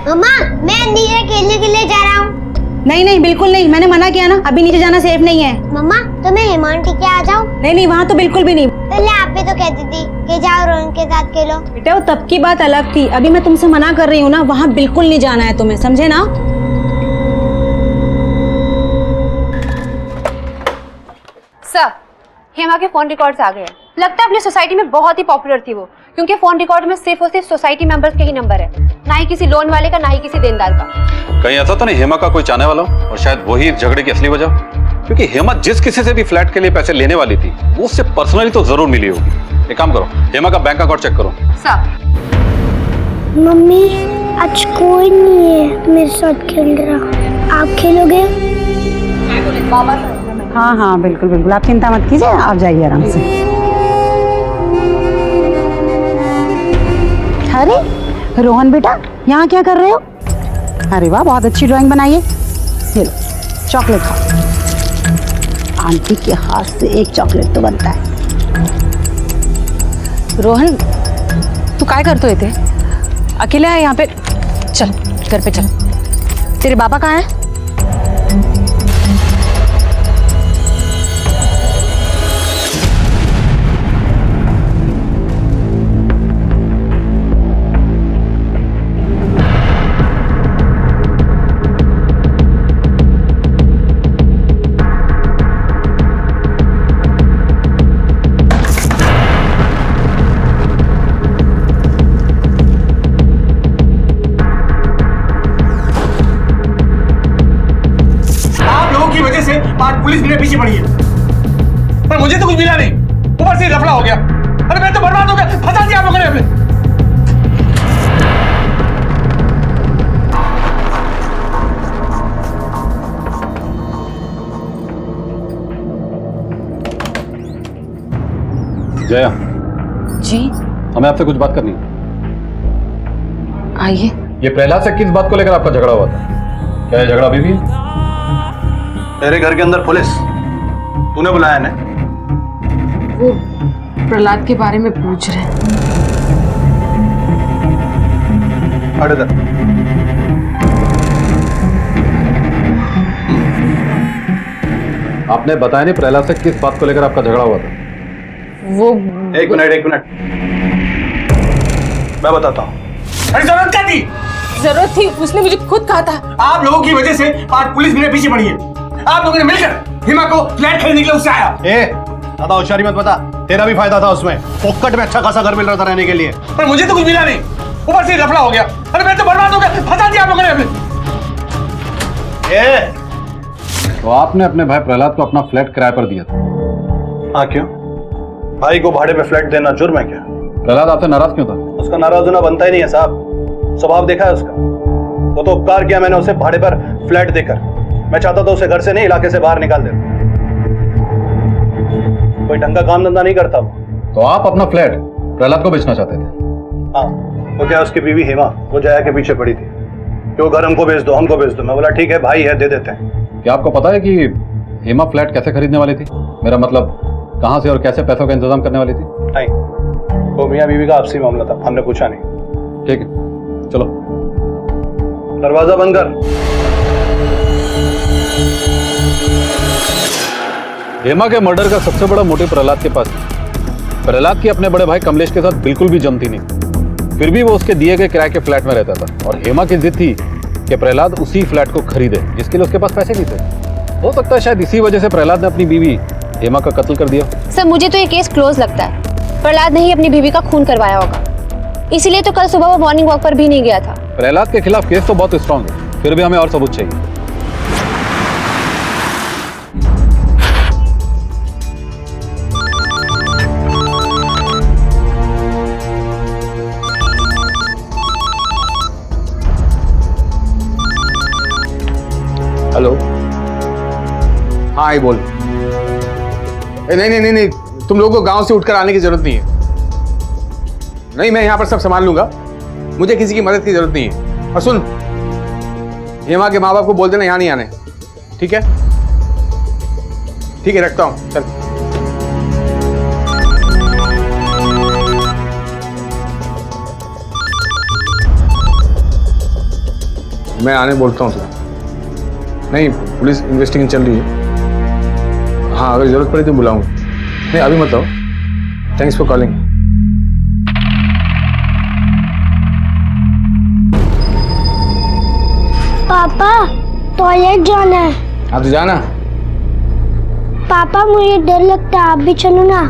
मम्मा, मैं नीचे खेलने के लिए जा रहा हूँ। नहीं नहीं, बिल्कुल नहीं, मैंने मना किया ना, अभी नीचे जाना सेफ नहीं है। मम्मा, तो मैं हेमांटी के आ जाऊँ? नहीं नहीं, वहाँ तो बिल्कुल भी नहीं। पहले आप भी तो कहती थी कि जाओ रोहन के साथ खेलो। बेटा वो तब की बात अलग थी, अभी मैं तुमसे मना कर रही हूँ ना, वहाँ बिल्कुल नहीं जाना है तुम्हें, समझे ना? सर, हेमा के फोन रिकॉर्ड्स आ गए हैं। लगता है अपनी सोसाइटी में बहुत ही पॉपुलर थी वो, क्योंकि फोन रिकॉर्ड में सिर्फ और सिर्फ सोसाइटी मेंबर्स के ही नंबर है, ना ही किसी लोन वाले का, ना ही किसी देनदार का। कहीं ऐसा तो नहीं हेमा का कोई चाहने वाला हो और शायद वही झगड़े की असली वजह? क्योंकि हेमा जिस किसी से भी फ्लैट के लिए पैसे लेने वाली थी वो उससे पर्सनली तो जरूर मिली होगी। एक काम करो, हेमा का बैंक अकाउंट चेक करो। सर। मम्मी, आज कोई नहीं है मेरे साथ खेल रहा, आप खेलोगे? हाँ हाँ बिल्कुल बिल्कुल, आप चिंता मत कीजिए, आप जाइए आराम से। अरे रोहन बेटा, यहाँ क्या कर रहे हो? अरे वाह, बहुत अच्छी ड्राइंग बनाई है। ये लो चॉकलेट खाओ, आंटी के हाथ से एक चॉकलेट तो बनता है। रोहन, तू काय करतोय ते? अकेला है यहाँ पे? चल घर पे चल। तेरे बाबा कहाँ है? पुलिस मेरे पीछे पड़ी है, पर मुझे तो कुछ मिला नहीं, ऊपर से लफड़ा हो गया। अरे मैं तो बर्बाद हो गया, फंसा दिया आप लोगों ने हमें। जया जी, हमें आपसे कुछ बात करनी है। आइए। ये प्रहलाद से किस बात को लेकर आपका झगड़ा हुआ था? क्या ये झगड़ा अभी भी है? तेरे घर के अंदर पुलिस, तूने बुलाया ना? वो प्रहलाद के बारे में पूछ रहे हैं। हट इधर। आपने बताया नहीं प्रहलाद से किस बात को लेकर आपका झगड़ा हुआ था? वो एक मिनट, मैं बताता हूँ। अरे जरूरत क्या थी? जरूरत थी, उसने मुझे खुद कहा था। आप लोगों की वजह से आज पुलिस मेरे पीछे पड़ी है। आप लोगों ने मिलकर हिमा को फ्लैट खरीदने के लिए उससे आया। ज्यादा होशियारी मत बता, तेरा भी फायदा था उसमें। पोकट में अच्छा खासा घर मिल रहा था रहने के लिए, पर मुझे तो कुछ मिला नहीं, ऊपर से लफड़ा हो गया। अरे मैं तो बर्बाद हो गया, फंसा दिया आप लोगों ने हमें। तो आपने अपने भाई प्रहलाद को अपना फ्लैट किराए पर दिया था? हाँ, क्यों? भाई को भाड़े पे फ्लैट देना जुर्म है क्या? प्रहलाद आपसे नाराज क्यों था? उसका नाराज होना बनता ही नहीं है साहब, स्वभाव देखा है उसका। वो तो उपकार किया मैंने उसे भाड़े पर फ्लैट देकर। मैं चाहता था उसे घर से नहीं, इलाके से बाहर निकाल देता। कोई ढंग का काम धंधा नहीं करता वो। तो आप अपना फ्लैट प्रहलाद को बेचना चाहते थे? हाँ, तो क्या उसकी बीवी हेमा वो जया के पीछे पड़ी थी कि वो घर हमको बेच दो, हमको बेच दो। मैं बोला ठीक है भाई है, दे देते हैं। क्या आपको पता है कि हेमा फ्लैट कैसे खरीदने वाली थी? मेरा मतलब कहाँ से और कैसे पैसों का इंतजाम करने वाली थी? नहीं, वो मियाँ बीवी का आपसी मामला था, हमने पूछा नहीं। ठीक है, चलो। दरवाजा बंद कर। हेमा के मर्डर का सबसे बड़ा मोटिव प्रहलाद के पास है। प्रहलाद की अपने बड़े भाई कमलेश के साथ बिल्कुल भी जमती नहीं, फिर भी वो उसके दिए गए किराए के फ्लैट में रहता था और हेमा की जिद थी कि प्रहलाद उसी फ्लैट को खरीदे, जिसके लिए उसके पास पैसे नहीं थे। हो सकता है शायद इसी वजह से प्रहलाद ने अपनी बीवी हेमा का कत्ल कर दिया। सर मुझे तो ये केस क्लोज लगता है। प्रहलाद ने ही अपनी बीवी का खून करवाया होगा, इसीलिए तो कल सुबह वो मॉर्निंग वॉक पर भी नहीं गया था। प्रहलाद के खिलाफ केस तो बहुत स्ट्रांग है, फिर भी हमें और सबूत चाहिए। हेलो, हाँ आई बोल। नहीं नहीं नहीं नहीं, तुम लोगों को गांव से उठकर आने की जरूरत नहीं है। नहीं, मैं यहाँ पर सब संभाल लूंगा, मुझे किसी की मदद की जरूरत नहीं है। और सुन, हेमा के माँ बाप को बोल देना यहाँ नहीं आने, ठीक है? ठीक है, रखता हूँ, चल। मैं आने बोलता हूँ सर। नहीं, पुलिस इन्वेस्टिगेशन चल रही है। हाँ, अगर जरूरत पड़ी तो बुलाऊंगा। नहीं, अभी मत आओ। Thanks for calling. पापा टॉयलेट जाना है। हाँ तो जाना। पापा मुझे डर लगता है, आप भी चलो ना।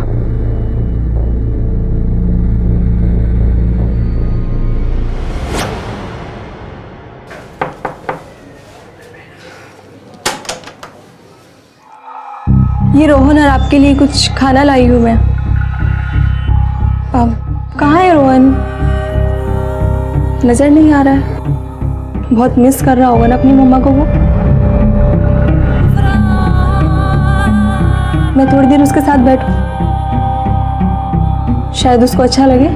ये रोहन और आपके लिए कुछ खाना लाई हूँ मैं। कहाँ है रोहन? नजर नहीं आ रहा है। बहुत मिस कर रहा होगा ना अपनी मम्मा को वो। मैं थोड़ी देर उसके साथ बैठूं, शायद उसको अच्छा लगे।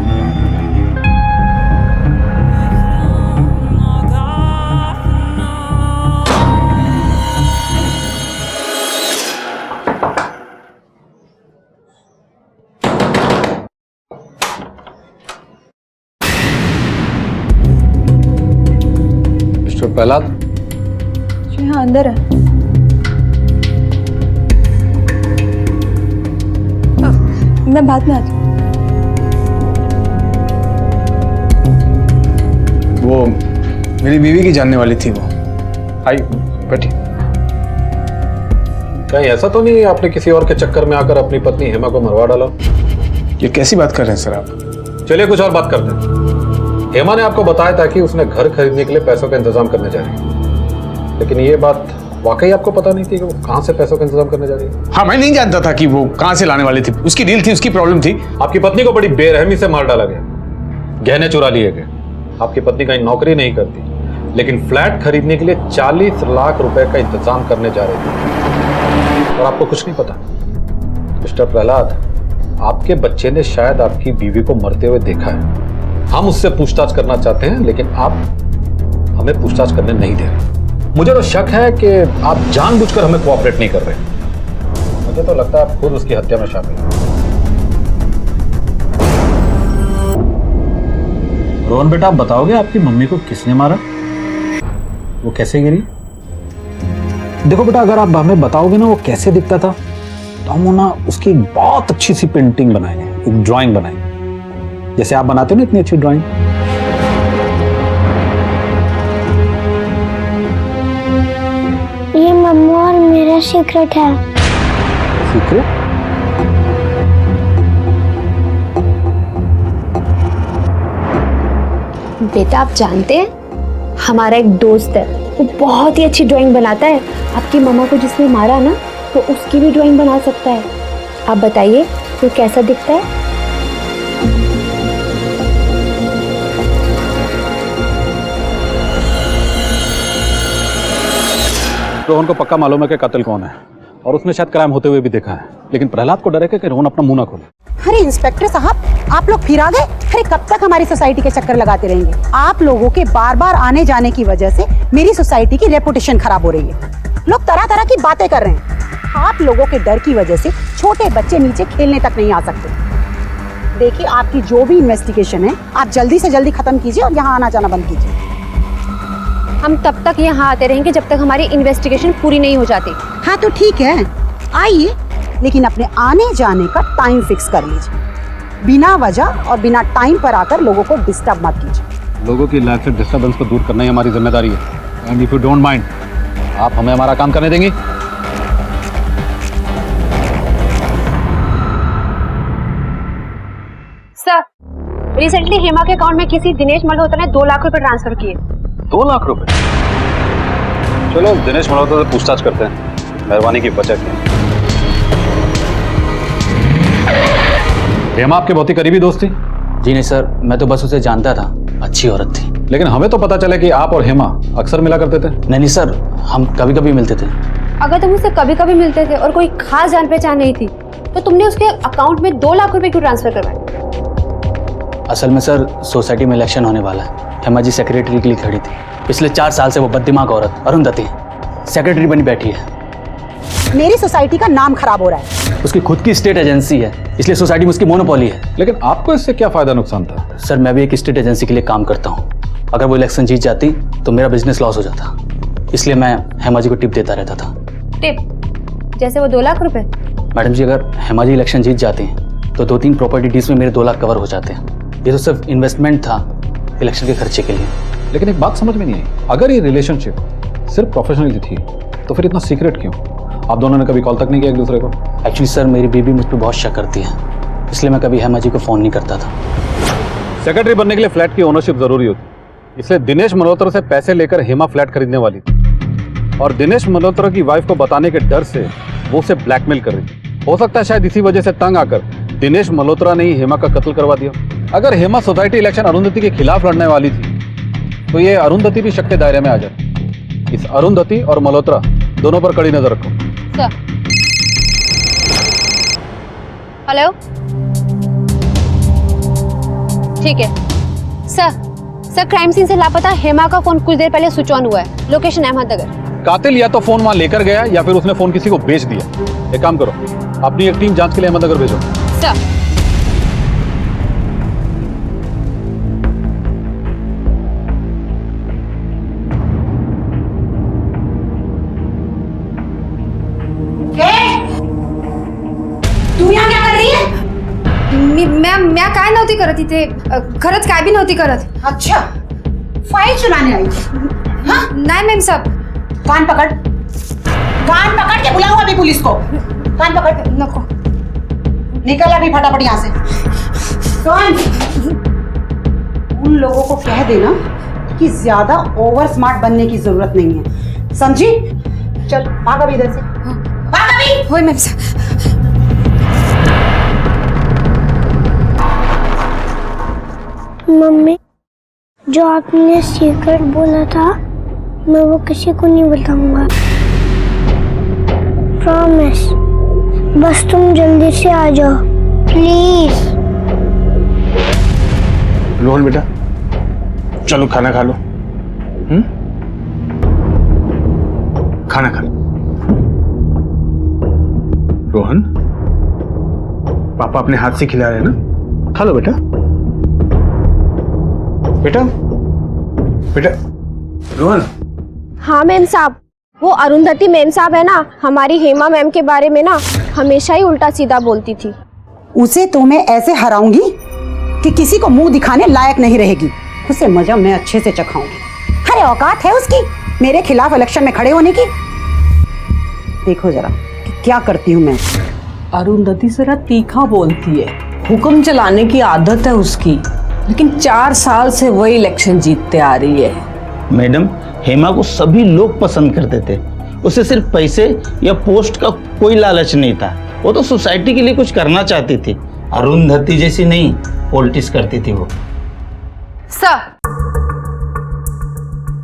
प्रहलाद जी हाँ, अंदर है। मैं बाद में आती हूँ। वो मेरी बीवी की जानने वाली थी वो। आई बैठी। कहीं ऐसा तो नहीं आपने किसी और के चक्कर में आकर अपनी पत्नी हेमा को मरवा डाला? ये कैसी बात कर रहे हैं सर आप? चलिए कुछ और बात करते हैं। हेमा ने आपको बताया था कि उसने घर खरीदने के लिए पैसों का इंतजाम करने जा रही है, लेकिन ये बात वाकई आपको पता नहीं थी कि वो कहाँ से पैसों का इंतजाम करने जा रही है? हाँ, मैं नहीं जानता था कि वो कहाँ से लाने वाली थी। उसकी डील थी, उसकी प्रॉब्लम थी। आपकी पत्नी को बड़ी बेरहमी से मार डाला गया, गहने चुरा लिए गए। आपकी पत्नी कहीं नौकरी नहीं करती, लेकिन फ्लैट खरीदने के लिए 40 लाख रुपए का इंतजाम करने जा रही थी और आपको कुछ नहीं पता। मिस्टर प्रहलाद, आपके बच्चे ने शायद आपकी बीवी को मरते हुए देखा है। हम उससे पूछताछ करना चाहते हैं, लेकिन आप हमें पूछताछ करने नहीं दे रहे। मुझे तो शक है कि आप जानबूझकर हमें कोऑपरेट नहीं कर रहे। मुझे तो लगता है आप खुद उसकी हत्या में शामिल हैं। रोहन बेटा, आप बताओगे आपकी मम्मी को किसने मारा? वो कैसे गिरी? देखो बेटा, अगर आप हमें बताओगे ना वो कैसे दिखता था, तो हम ना उसकी एक बहुत अच्छी सी पेंटिंग बनाएंगे, एक ड्राइंग बनाएंगे, जैसे आप बनाते हो ना इतनी अच्छी ड्राइंग। ये मम्मा और मेरा सीक्रेट है। सीक्रेट? बेटा आप जानते हैं, हमारा एक दोस्त है, वो बहुत ही अच्छी ड्राइंग बनाता है। आपकी मम्मा को जिसने मारा ना, वो उसकी भी ड्राइंग बना सकता है। आप बताइए वो कैसा दिखता है? रोहन को पक्का मालूम है कि कातिल कौन है, और उसने शायद क्राइम होते हुए भी देखा है, लेकिन प्रहलाद को डर है कि रोहन अपना मुंह ना खोले। अरे इंस्पेक्टर साहब, आप लोग फिर आ गए? अरे कब तक हमारी सोसाइटी के चक्कर लगाते रहेंगे? आप लोगों के बार बार आने जाने की वजह से मेरी सोसाइटी की रेपुटेशन खराब हो रही है। लोग तरह तरह की बातें कर रहे हैं। आप लोगों के डर की वजह से छोटे बच्चे नीचे खेलने तक नहीं आ सकते। देखिए, आपकी जो भी इन्वेस्टिगेशन है आप जल्दी से जल्दी खत्म कीजिए और यहाँ आना जाना बंद कीजिए। हम तब तक यहाँ आते रहेंगे जब तक हमारी इन्वेस्टिगेशन पूरी नहीं हो जाती। हाँ तो ठीक है, आइए, लेकिन अपने आने जाने का टाइम फिक्स कर लीजिए। बिना वजह और बिना टाइम पर आकर लोगों को डिस्टर्ब मत कीजिए। लोगों की लाइफ से डिस्टर्बेंस को दूर करना ही हमारी जिम्मेदारी है। And if you don't mind, आप हमें हमारा काम करने देंगी? सर, रिसेंटली हेमा के अकाउंट में किसी दिनेश मल्होत्रा ने 2 लाख रुपए ट्रांसफर किए। 2 लाख रुपए? चलो दिनेश मल्होत्रा से पूछताछ करते हैं। मेहरबानी की बचत की। हेमा आपके बहुत ही करीबी दोस्त थी? जी नहीं सर, मैं तो बस उसे जानता था, अच्छी औरत थी। लेकिन हमें तो पता चला कि आप और हेमा अक्सर मिला करते थे। नहीं सर, हम कभी कभी मिलते थे। अगर तुम उससे कभी कभी मिलते थे और कोई खास जान पहचान नहीं थी, तो तुमने उसके अकाउंट में 2 लाख रुपए क्यों ट्रांसफर करवाए? असल में सर, सोसाइटी में इलेक्शन होने वाला है। हेमा जी सेक्रेटरी के लिए खड़ी थी। पिछले 4 साल से वो बददिमाग औरत अरुंधति सेक्रेटरी बनी बैठी है। मेरी सोसाइटी का नाम खराब हो रहा है। उसकी खुद की स्टेट एजेंसी है, इसलिए सोसाइटी में उसकी मोनोपोली है। लेकिन आपको इससे क्या फायदा नुकसान था? सर, मैं भी एक स्टेट एजेंसी के लिए काम करता हूँ। अगर वो इलेक्शन जीत जाती तो मेरा बिजनेस लॉस हो जाता, इसलिए मैं हेमा जी को टिप देता रहता था। टिप? जैसे वो 2 लाख रुपए? मैडम जी, अगर हेमा जी इलेक्शन जीत जाती हैं तो 2-3 प्रॉपर्टी डील्स में मेरे 2 लाख कवर हो जाते हैं। ये तो सिर्फ इन्वेस्टमेंट था इलेक्शन के खर्चे के लिए। लेकिन एक बात समझ में नहीं आई, अगर ये रिलेशनशिप सिर्फ प्रोफेशनली थी तो फिर इतना सीक्रेट क्यों? आप दोनों ने कभी कॉल तक नहीं किया एक दूसरे को? एक्चुअली सर, मेरी बीबी मुझ पर बहुत शक करती है, इसलिए मैं कभी हेमा जी को फ़ोन नहीं करता था। सेक्रेटरी बनने के लिए फ्लैट की ओनरशिप जरूरी होती, इसलिए दिनेश मल्होत्रा से पैसे लेकर हेमा फ्लैट खरीदने वाली थी और दिनेश मल्होत्रा की वाइफ को बताने के डर से वो उसे ब्लैकमेल कर रही थी। हो सकता है शायद इसी वजह से तंग आकर दिनेश मल्होत्रा ने ही हेमा का कत्ल करवा दिया। अगर हेमा सोसाइटी इलेक्शन अरुंधति के खिलाफ लड़ने वाली थी तो ये अरुंधति भी शक के दायरे में आ जाती। इस अरुंधति और मल्होत्रा दोनों पर कड़ी नजर रखो। सर। हेलो, ठीक है सर, क्राइम सीन से लापता हेमा का फोन कुछ देर पहले स्विच ऑन हुआ है। लोकेशन अहमदनगर। कातिल या तो फोन वहां लेकर गया या फिर उसने फोन किसी को बेच दिया। एक काम करो, अपनी एक टीम जांच के लिए अहमदनगर भेजो। सर। तू यहाँ क्या कर रही है? मैं काय नव्हती करत इथे, खरंच काय भी नव्हती करत। अच्छा, फाइल चुराने आई? हाँ? नहीं मैम साहब। कान पकड़ के बुलाओ अभी पुलिस को। कान पकड़। नको। निकल अभी फटाफट यहाँ से। कौन? उन लोगों को कह देना कि ज्यादा ओवर स्मार्ट बनने की जरूरत नहीं है, समझी? चल भाग अभी इधर से। भाग अभी। होय मैम साहब। मम्मी, जो आपने सीक्रेट बोला था मैं वो किसी को नहीं बताऊंगा, प्रॉमिस। बस तुम जल्दी से आ जाओ प्लीज। रोहन बेटा, चलो खाना खा लो। खाना खा लो। रोहन, पापा अपने हाथ से खिला रहे हैं ना, खा लो बेटा। बेटा बेटा रोहन। हाँ मैम साहब, वो अरुंधति मैम साहब है ना, हमारी हेमा मैम के बारे में ना हमेशा ही उल्टा सीधा बोलती थी। उसे तो मैं ऐसे हराऊंगी कि किसी को मुंह दिखाने लायक नहीं रहेगी। उसे मजा मैं अच्छे से चखाऊंगी। अरे औकात है उसकी मेरे खिलाफ इलेक्शन में खड़े होने की। देखो जरा कि क्या करती हूँ मैं। अरुंधति जरा तीखा बोलती है, हुक्म चलाने की आदत है उसकी, लेकिन 4 साल से वही इलेक्शन जीतते आ रही है। मैडम, हेमा को सभी लोग पसंद करते थे। उसे सिर्फ पैसे या पोस्ट का कोई लालच नहीं था। वो तो सोसाइटी के लिए कुछ करना चाहती थी। अरुंधति जैसी नहीं, पॉलिटिक्स करती थी वो। सर,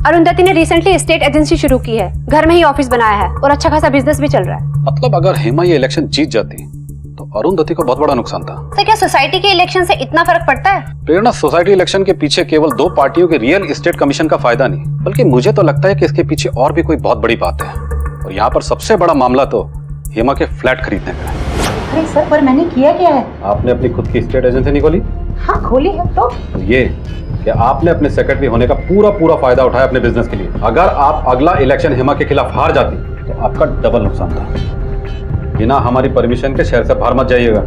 अरुंधति ने रिसेंटली स्टेट एजेंसी शुरू की है, घर में ही ऑफिस बनाया है और अच्छा खासा बिजनेस भी चल रहा है। मतलब अगर हेमा ये इलेक्शन जीत जाती तो अरुंधति को बहुत बड़ा नुकसान था। तो क्या सोसाइटी के इलेक्शन से इतना फर्क पड़ता है? प्रेरणा, सोसाइटी इलेक्शन के पीछे केवल 2 पार्टियों के रियल एस्टेट कमीशन का फायदा नहीं, बल्कि मुझे तो लगता है कि इसके पीछे और भी कोई बहुत बड़ी बात है। और यहाँ पर सबसे बड़ा मामला तो हेमा के फ्लैट खरीदने का है। अरे सर, पर मैंने किया क्या है? आपने अपनी खुद की स्टेट एजेंसी नहीं खोली? हाँ खोली है। तो ये कि आपने अपने सेक्रेटरी होने का पूरा फायदा उठाया अपने बिजनेस के लिए। अगर आप अगला इलेक्शन हेमा के खिलाफ हार जाती तो आपका डबल नुकसान था। बिना हमारी परमिशन के शहर से बाहर मत जाइएगा।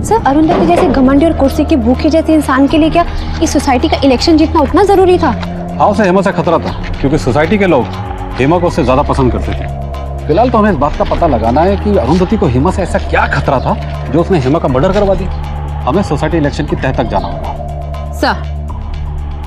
सर, अरुंधति जैसे घमंडी और कुर्सी की भूखे जैसे इंसान के लिए क्या इस सोसाइटी का इलेक्शन जीतना उतना जरूरी था? हाँ, उसे हेमा से खतरा था, क्योंकि सोसाइटी के लोग हेमा को उससे ज्यादा पसंद करते थे। फिलहाल तो हमें इस बात का पता लगाना है कि अरुंधति को हेमा से ऐसा क्या खतरा था जो उसने हेमा का मर्डर करवा दिया। हमें सोसाइटी इलेक्शन की तह तक जाना होगा। सर,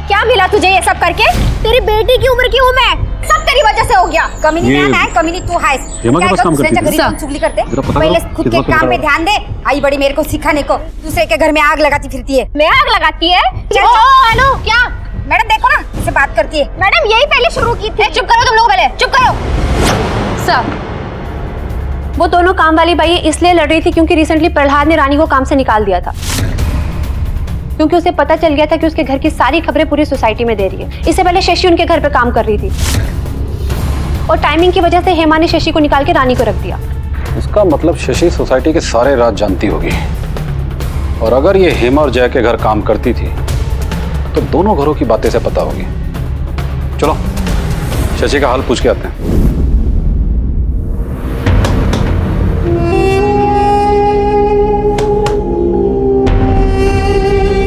क्या मिला तुझे ये सब करके? तेरी बेटी की उम्र की हूँ मैं, सब तेरी वजह से हो गया। कमीनी मैं है, कमीनी तू है। हेमा के पास काम करती थी। चुगली करते, पता पहले करो, खुद के काम में ध्यान दे। आई बड़ी मेरे को सिखाने को, दूसरे के घर में आग लगाती फिरती है। मैं आग लगाती है? हेलो, क्या मैडम देखो ना, इससे बात करती है। मैडम यही पहले शुरू की थी। चुप करो तुम लोग, पहले चुप करो। सर, वो दोनों काम वाली बाई इसलिए लड़ रही थी क्योंकि रिसेंटली प्रहलाद ने रानी को काम से निकाल दिया था, क्योंकि उसे पता चल गया था कि उसके घर की सारी खबरें पूरी सोसाइटी में दे रही है। इससे पहले शशि उनके घर पे काम कर रही थी और टाइमिंग की वजह से हेमा ने शशि को निकाल के रानी को रख दिया। इसका मतलब शशि सोसाइटी के सारे राज जानती होगी, और अगर ये हेमा और जय के घर काम करती थी तो दोनों घरों की बातें से पता होगी। चलो शशि का हाल पूछ के आते हैं।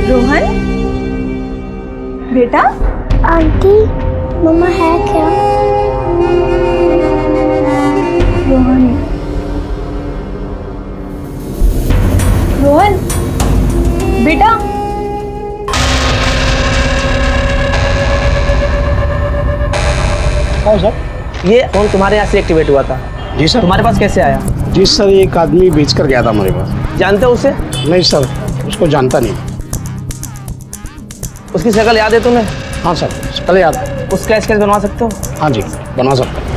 रोहन बेटा। आंटी, मम्मा है क्या? रोहन, रोहन बेटा। सर, ये फोन तुम्हारे यहाँ से एक्टिवेट हुआ था? जी सर। तुम्हारे पास कैसे आया? जी सर, एक आदमी बेच कर गया था हमारे पास। जानते हो उसे? नहीं सर, उसको जानता नहीं। उसकी शक्ल याद है तुम्हें? हाँ सर, शक्ल याद है। उसका स्केच बनवा सकते हो? हाँ जी, बनवा सकते हो।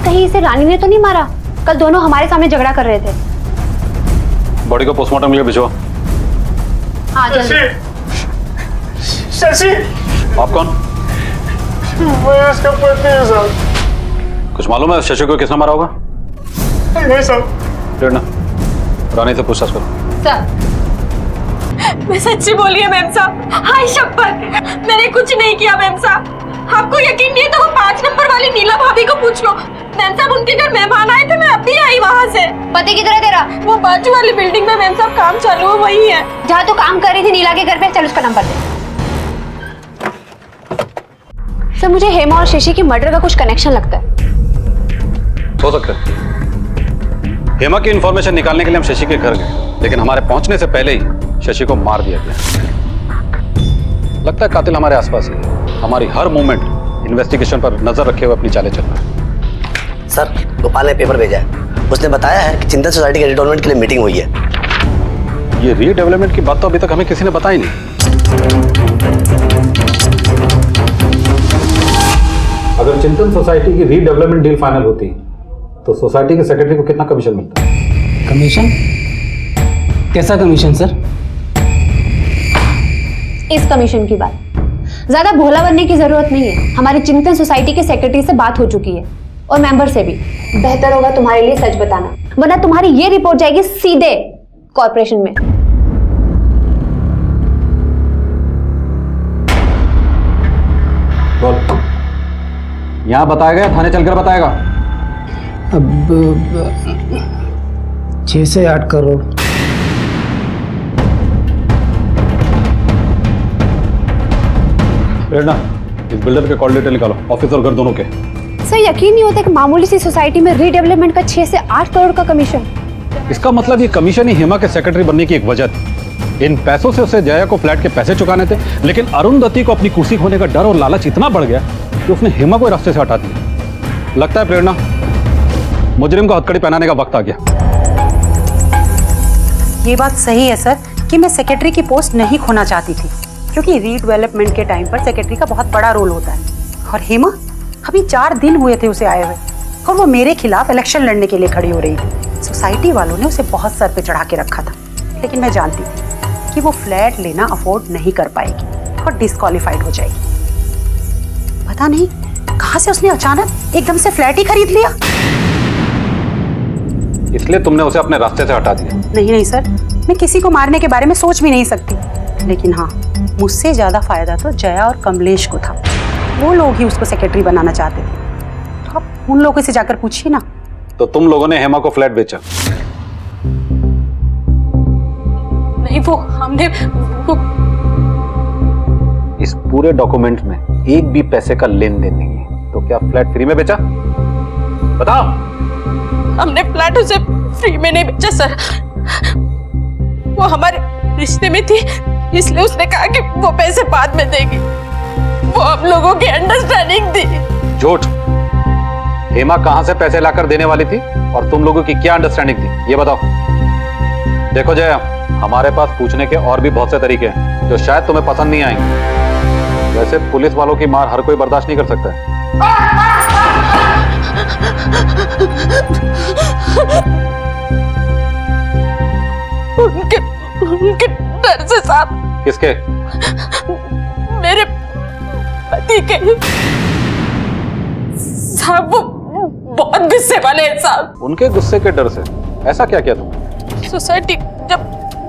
कहीं इसे रानी ने तो नहीं मारा? कल दोनों हमारे सामने झगड़ा कर रहे थे। बॉडी को पोस्टमार्टम के लिए भिजवा। हाँ जल्दी। शशि। आप कौन? मैं इसका पति हूँ सर। कुछ मालूम है शशि को किसने मारा होगा? नहीं सर। प्रेरणा, रानी से पूछताछ करो। सर, मैं सच्ची बोली है मैम साहब। हाय शपथ, मैंने कुछ नहीं किया मैम साहब। आपको यकीन नहीं है तो वो 5 नंबर वाली नीला भाभी को पूछ लो। मैम साहब, उनके घर मेहमान आए थे, मैं अभी आई वहाँ से। पति किधर है तेरा? वो बाजू वाली बिल्डिंग में मैम साहब काम चालू है, वही है जहाँ तू काम कर रही थी नीला के घर पे। चल उसका नंबर दे। सर, मुझे हेमा और शशि की मर्डर का कुछ कनेक्शन लगता है। हो सकता है। हेमा की इंफॉर्मेशन निकालने के लिए हम शशि के घर गए, लेकिन हमारे पहुंचने से पहले ही शशि को मार दिया गया। लगता है कातिल हमारे आसपास ही है। हमारी हर मूवमेंट इन्वेस्टिगेशन पर नजर रखे हुए अपनी चालें चल रहा है। सर, गोपाल ने पेपर भेजा है। उसने बताया है कि चिंतन सोसाइटी के रिडेवलपमेंट के लिए मीटिंग हुई है। ये रीडेवलपमेंट की बात तो अभी तक हमें किसी ने बताई नहीं। अगर चिंतन सोसाइटी की रीडेवलपमेंट डील फाइनल होती तो सोसाइटी के सेक्रेटरी को कितना कमीशन मिलता? कमीशन? कैसा कमीशन सर? इस कमीशन की बात। ज्यादा भोला बनने की जरूरत नहीं है। हमारी चिंतन सोसाइटी के सेक्रेटरी से बात हो चुकी है और मेंबर से भी। बेहतर होगा तुम्हारे लिए सच बताना, वरना तुम्हारी ये रिपोर्ट जाएगी सीधे कॉर्पोरेशन में। यहाँ बताया गया, थाने चलकर बताएगा। अब 6 से 8 करोड़। प्रेरणा, इस बिल्डर के कॉल डिटेल निकालो, ऑफिस और घर दोनों के। सर यकीन नहीं होता कि मामूली सी सोसाइटी में रीडेवलपमेंट का 6 से 8 करोड़ का कमीशन। इसका मतलब ये कमीशन ही हेमा के सेक्रेटरी बनने की एक वजह थी। इन पैसों से उसे जया को फ्लैट के पैसे चुकाने थे, लेकिन अरुंधति को अपनी कुर्सी खोने का डर और लालच इतना बढ़ गया कि उसने हेमा को रास्ते से हटा दिया। लगता है प्रेरणा, मुजरिम को हथकड़ी पहनाने का वक्त आ गया। ये बात सही है सर कि मैं सेक्रेटरी की पोस्ट नहीं खोना चाहती थी, क्योंकि रीडेवलपमेंट के टाइम पर सेक्रेटरी का बहुत बड़ा रोल होता है। और हेमा, अभी 4 दिन हुए थे उसे आए हुए और वो मेरे खिलाफ इलेक्शन लड़ने के लिए खड़ी हो रही थी। सोसाइटी वालों ने उसे बहुत सर पे चढ़ा के रखा था, लेकिन मैं जानती थी कि वो फ्लैट लेना अफोर्ड नहीं कर पाएगी और डिस्क्वालीफाइड हो जाएगी। पता नहीं कहां से उसने अचानक एकदम से फ्लैट ही खरीद लिया। इसलिए तुमने उसे अपने रास्ते से हटा दिया? नहीं सर, मैं किसी को मारने के बारे में सोच भी नहीं सकती, लेकिन हाँ, मुझसे ज्यादा फायदा तो जया और कमलेश को था। वो लोग ही उसको सेक्रेटरी बनाना चाहते थे। तो अब उन लोगों से जाकर पूछिए ना। तो तुम लोगों ने हेमा को फ्लैट बेचा? नहीं, वो हमने इस पूरे डॉक्यूमेंट में एक भी पैसे का लेन देन नहीं है, तो क्या फ्लैट फ्री में बेचा? बताओ। हमने फ्लैट उसे फ्री में नहीं बेचा सर, वो हमारे रिश्ते में थी, इसलिए उसने कहा कि वो पैसे बाद में देगी। वो हम लोगों की अंडरस्टैंडिंग थी। झूठ। हेमा कहां से पैसे लाकर देने वाली थी और तुम लोगों की क्या अंडरस्टैंडिंग थी, ये बताओ। देखो जया, हमारे पास पूछने के और भी बहुत से तरीके हैं जो शायद तुम्हें पसंद नहीं आएंगे। वैसे पुलिस वालों की मार हर कोई बर्दाश्त नहीं कर सकता है। उनके डर से साहब। किसके? मेरे पति के साहब, वो बहुत गुस्से वाले हैं साहब। उनके गुस्से के डर से ऐसा क्या किया तुमने? सोसाइटी जब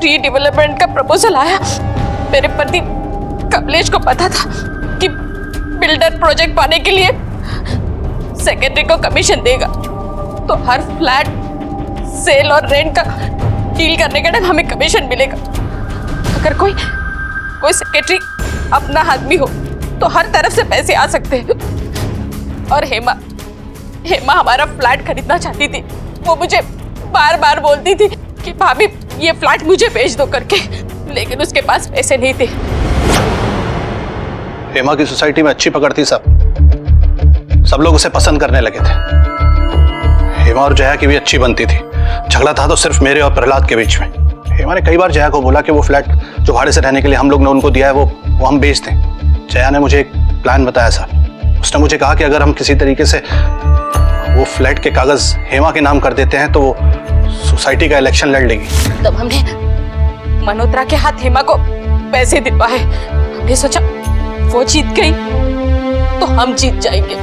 रीडेवलपमेंट का प्रपोजल आया, मेरे पति कमलेश को पता था कि बिल्डर प्रोजेक्ट पाने के लिए सेक्रेटरी को कमीशन देगा, तो हर फ्लैट सेल और रेंट का डील करने के टाइम हमें कमीशन मिलेगा। अगर कोई सेक्रेटरी अपना आदमी हो तो हर तरफ से पैसे आ सकते हैं। और हेमा हमारा फ्लैट खरीदना चाहती थी। वो मुझे बार बार बोलती थी कि भाभी ये फ्लैट मुझे बेच दो करके, लेकिन उसके पास पैसे नहीं थे। हेमा की सोसाइटी में अच्छी पकड़ थी सब लोग उसे पसंद करने लगे थे। हेमा और जया की भी अच्छी बनती थी। झगड़ा था तो सिर्फ मेरे और प्रहलाद के बीच में। हेमा ने कई बार जया को बोला कि वो फ्लैट जो भाड़े से रहने के लिए हम लोग ने उनको दिया है वो हम बेच दें। जया ने मुझे एक प्लान बताया साहब। उसने मुझे कहा कि अगर हम किसी तरीके से वो फ्लैट के कागज हेमा के नाम कर देते हैं तो वो सोसाइटी का इलेक्शन लड़ लेगी। तब हमने मल्होत्रा के हाथ हेमा को पैसे दिलवाए। हमने सोचा वो जीत गई तो हम जीत जाएंगे।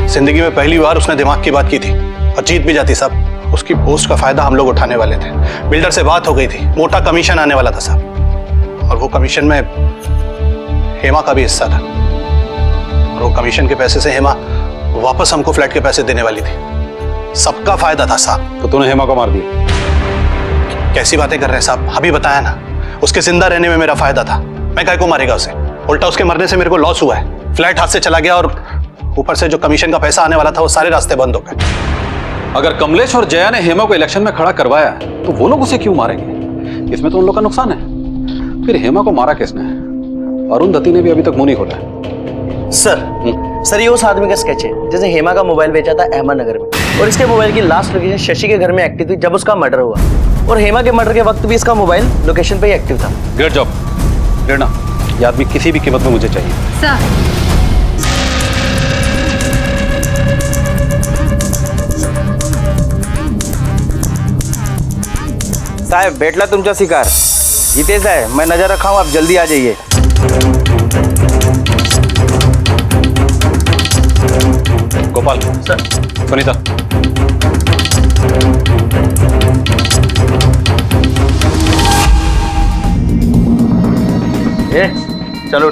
जिंदगी में पहली बार उसने दिमाग की बात की थी और जीत भी जाती साहब। उसकी पोस्ट का फायदा हम लोग उठाने वाले थे। बिल्डर से बात हो गई थी, मोटा कमीशन आने वाला था साहब, और वो कमीशन में हेमा का भी हिस्सा था। और वो कमीशन के पैसे से हेमा वापस हमको फ्लैट के पैसे देने वाली थी। सबका फायदा था साहब। तो तूने हेमा को मार दिया? कैसी बातें कर रहे हैं साहब? अभी बताया ना, उसके जिंदा रहने में मेरा फायदा था। मैं काय को मारेगा उसे? उल्टा उसके मरने से मेरे को लॉस हुआ है। फ्लैट हाथ से चला गया और ऊपर से जो कमीशन का पैसा आने वाला था वो सारे रास्ते बंद हो गए। अगर कमलेश और जया ने हेमा को इलेक्शन में खड़ा करवाया तो वो लोग उसे क्यों मारेंगे? इसमें तो उन लोग का नुकसान है। फिर हेमा को मारा किसने? अरुंधति ने भी अभी तक मुंह नहीं खोला है। सर ये उस आदमी का स्केच है जिसने हेमा का मोबाइल बेचा था अहमदनगर में, और इसके मोबाइल की लास्ट लोकेशन शशि के घर में एक्टिव थी जब उसका मर्डर हुआ, और हेमा के मर्डर के वक्त भी इसका मोबाइल लोकेशन पे ही एक्टिव था। ग्रेट जॉब प्रेरणा, ये आदमी किसी भी कीमत में मुझे चाहिए। सर साहेब भेटला तुमचा शिकार इथेच आहे। मैं नजर रखा हूं, आप जल्दी आ जाइए। गोपाल सर, सुनीता चलो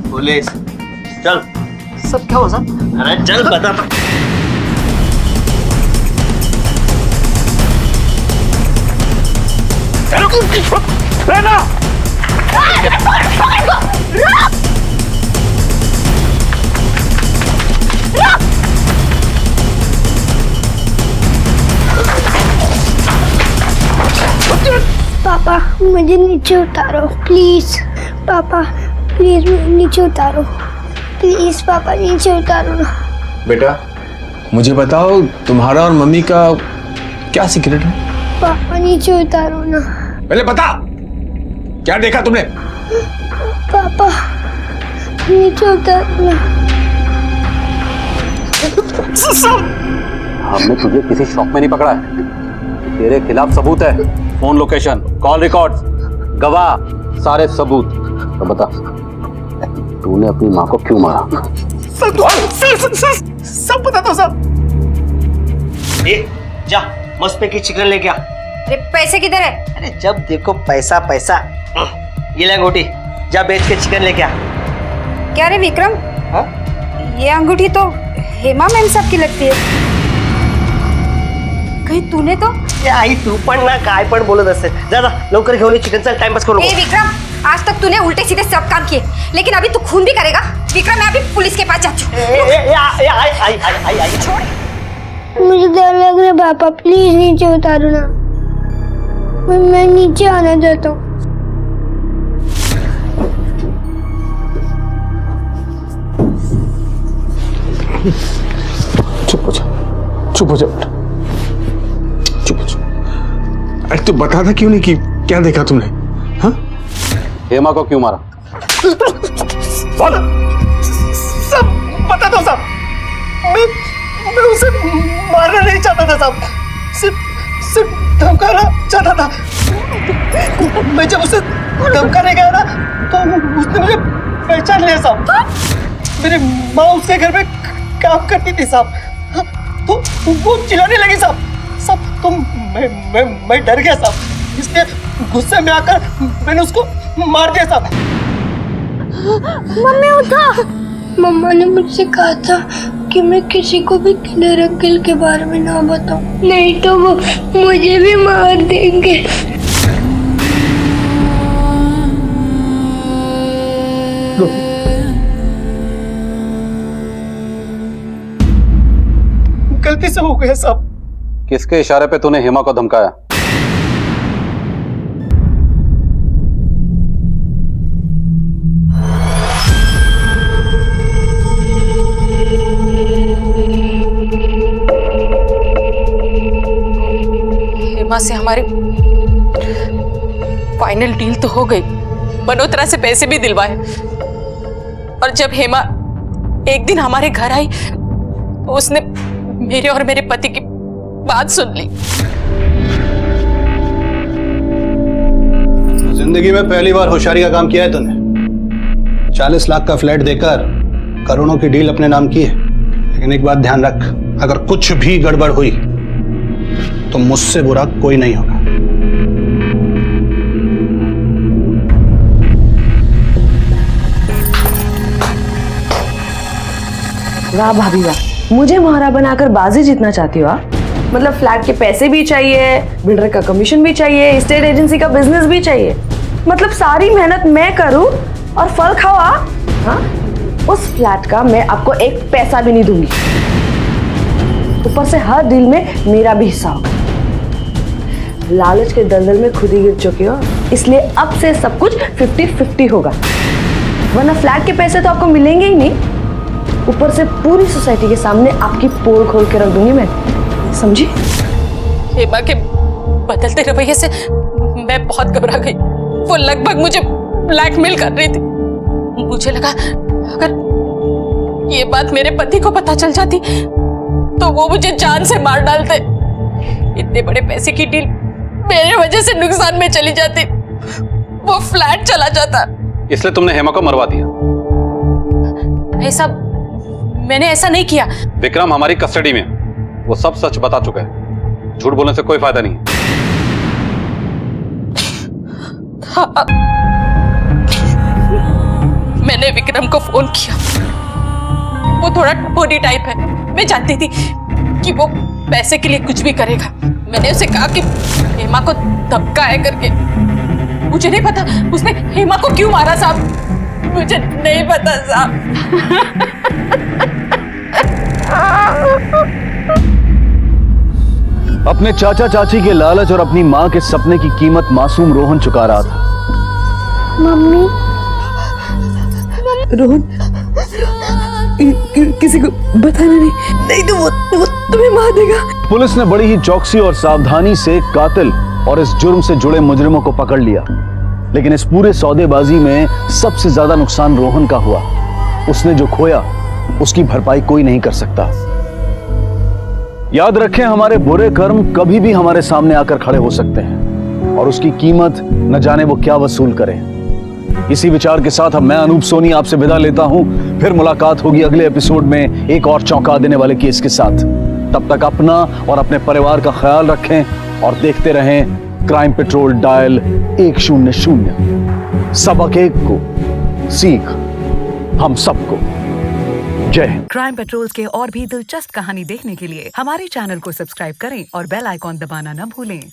पुलिस चल। सब क्या हुआ सर? अरे चल बता। पापा मुझे नीचे उतारो प्लीज। पापा प्लीज मुझे नीचे उतारो, प्लीज पापा नीचे उतारो ना। बेटा मुझे बताओ तुम्हारा और मम्मी का क्या सीक्रेट है? पापा नीचे उतारो ना। पहले बता क्या देखा तुमने? पापा नीचे उतारो ना। हमने तुझे किसी शॉप में नहीं पकड़ा है। तेरे खिलाफ सबूत है, फोन लोकेशन, कॉल रिकॉर्ड्स, गवाह, सारे सबूत। तो बता तूने अपनी माँ को क्यों मारा? सब बता दो सब। ए जा मस्त पे की चिकन लेके आ। अरे पैसे किधर है? अरे जब देखो पैसा पैसा। ये ले अंगूठी, जा बेच के चिकन लेके आ। क्या रे विक्रम? हाँ? ये अंगूठी तो हेमा मैम साहब की लगती है। कहीं तूने तो? ये आई तू पण ना काय पण बोलत असते। जा जा लवकर घेऊन ये चिकन, चल टाइम पास करू। ए विक्रम, आज तक तूने उल्टे सीधे सब काम किए, लेकिन अभी तू खून भी करेगा। विक्रम मैं अभी पुलिस के पास जाती हूँ। आई छोड़। मुझे डर लग रहा है पापा, प्लीज नीचे उतारो ना। मैं नीचे आना चाहता हूँ। चुप हो जा, चुप हो जा, चुप हो जा। अरे तू बता था क्यों नहीं कि क्या देखा तुमने? हाँ? हेमा को क्यों मारा? सब बता दो सब। मैं उसे मारना नहीं चाहता था साहब, सिर्फ धमकाना चाहता था। मैं जब उसे धमकाने गया ना तो उसने मुझे पहचान लिया साहब। मेरी माँ उसके घर में काम करती थी साहब, तो वो चिल्लाने लगी साहब। सब तो मैं डर गया साहब, इसलिए गुस्से में आकर मैंने उसको मार दिया साहब। मम्मी उठा। मम्मा ने मुझसे कहा था कि मैं किसी को भी किलर अंकल के बारे में ना बताऊं, नहीं तो वो मुझे भी मार देंगे। गलती से हो गया साहब। किसके इशारे पे तूने हेमा को धमकाया? हेमा से हमारी फाइनल डील तो हो गई, मनोतरा से पैसे भी दिलवाए, और जब हेमा एक दिन हमारे घर आई तो उसने मेरे और मेरे पति की बात सुन ली। जिंदगी में पहली बार होशियारी का काम किया है तूने। 40 लाख का फ्लैट देकर करोड़ों की डील अपने नाम की है, लेकिन एक बात ध्यान रख, अगर कुछ भी गड़बड़ हुई तो मुझसे बुरा कोई नहीं होगा। वाह भाभी वाह, मुझे महारा बनाकर बाजी जीतना चाहती हो आप? मतलब फ्लैट के पैसे भी चाहिए, बिल्डर का कमीशन भी चाहिए, स्टेट एजेंसी का बिजनेस भी चाहिए, मतलब सारी मेहनत मैं करूं और फल खाओ आप? हाँ? उस फ्लैट का मैं आपको एक पैसा भी नहीं दूंगी, ऊपर से हर डील में मेरा भी हिस्सा होगा। लालच के दलदल में खुद ही गिर चुके हो, इसलिए अब से सब कुछ 50-50 होगा, वरना फ्लैट के पैसे तो आपको मिलेंगे ही नहीं, ऊपर से पूरी सोसाइटी के सामने आपकी पोल खोल के रख दूंगी मैं, समझी? हेमा के बदलते रवैये से मैं बहुत घबरा गई। वो लगभग मुझे ब्लैकमेल कर रही थी। मुझे लगा अगर ये बात मेरे पति को पता चल जाती तो वो मुझे जान से मार डालते। इतने बड़े पैसे की डील मेरे वजह से नुकसान में चली जाती, वो फ्लैट चला जाता। इसलिए तुमने हेमा को मरवा दिया? ऐसा मैंने ऐसा नहीं किया। विक्रम हमारी कस्टडी में, वो सब सच बता चुका है, झूठ बोलने से कोई फायदा नहीं। हाँ, मैंने विक्रम को फोन किया, वो थोड़ा टपोरी टाइप है, मैं जानती थी कि वो पैसे के लिए कुछ भी करेगा। मैंने उसे कहा कि हेमा को धमकाए करके। मुझे नहीं पता उसने हेमा को क्यों मारा साहब, मुझे नहीं पता साहब। अपने चाचा चाची के लालच और अपनी माँ के सपने की कीमत मासूम रोहन चुका रहा था। मम्मी रोहन किसी को बताना नहीं तो वो तुम्हें मार देगा। पुलिस ने बड़ी ही चौकसी और सावधानी से कातिल और इस जुर्म से जुड़े मुजरिमों को पकड़ लिया, लेकिन इस पूरे सौदेबाजी में सबसे ज्यादा नुकसान रोहन का हुआ। उसने जो खोया उसकी भरपाई कोई नहीं कर सकता। याद रखें, हमारे बुरे कर्म कभी भी हमारे सामने आकर खड़े हो सकते हैं और उसकी कीमत न जाने वो क्या वसूल करें। इसी विचार के साथ अब मैं अनूप सोनी आपसे विदा लेता हूं। फिर मुलाकात होगी अगले एपिसोड में एक और चौंका देने वाले केस के साथ। तब तक अपना और अपने परिवार का ख्याल रखें और देखते रहें क्राइम पेट्रोल डायल 100। सबक एक को सीख हम सबको। जय हिंद। क्राइम पेट्रोल के और भी दिलचस्प कहानी देखने के लिए हमारे चैनल को सब्सक्राइब करें और बेल आइकॉन दबाना न भूलें।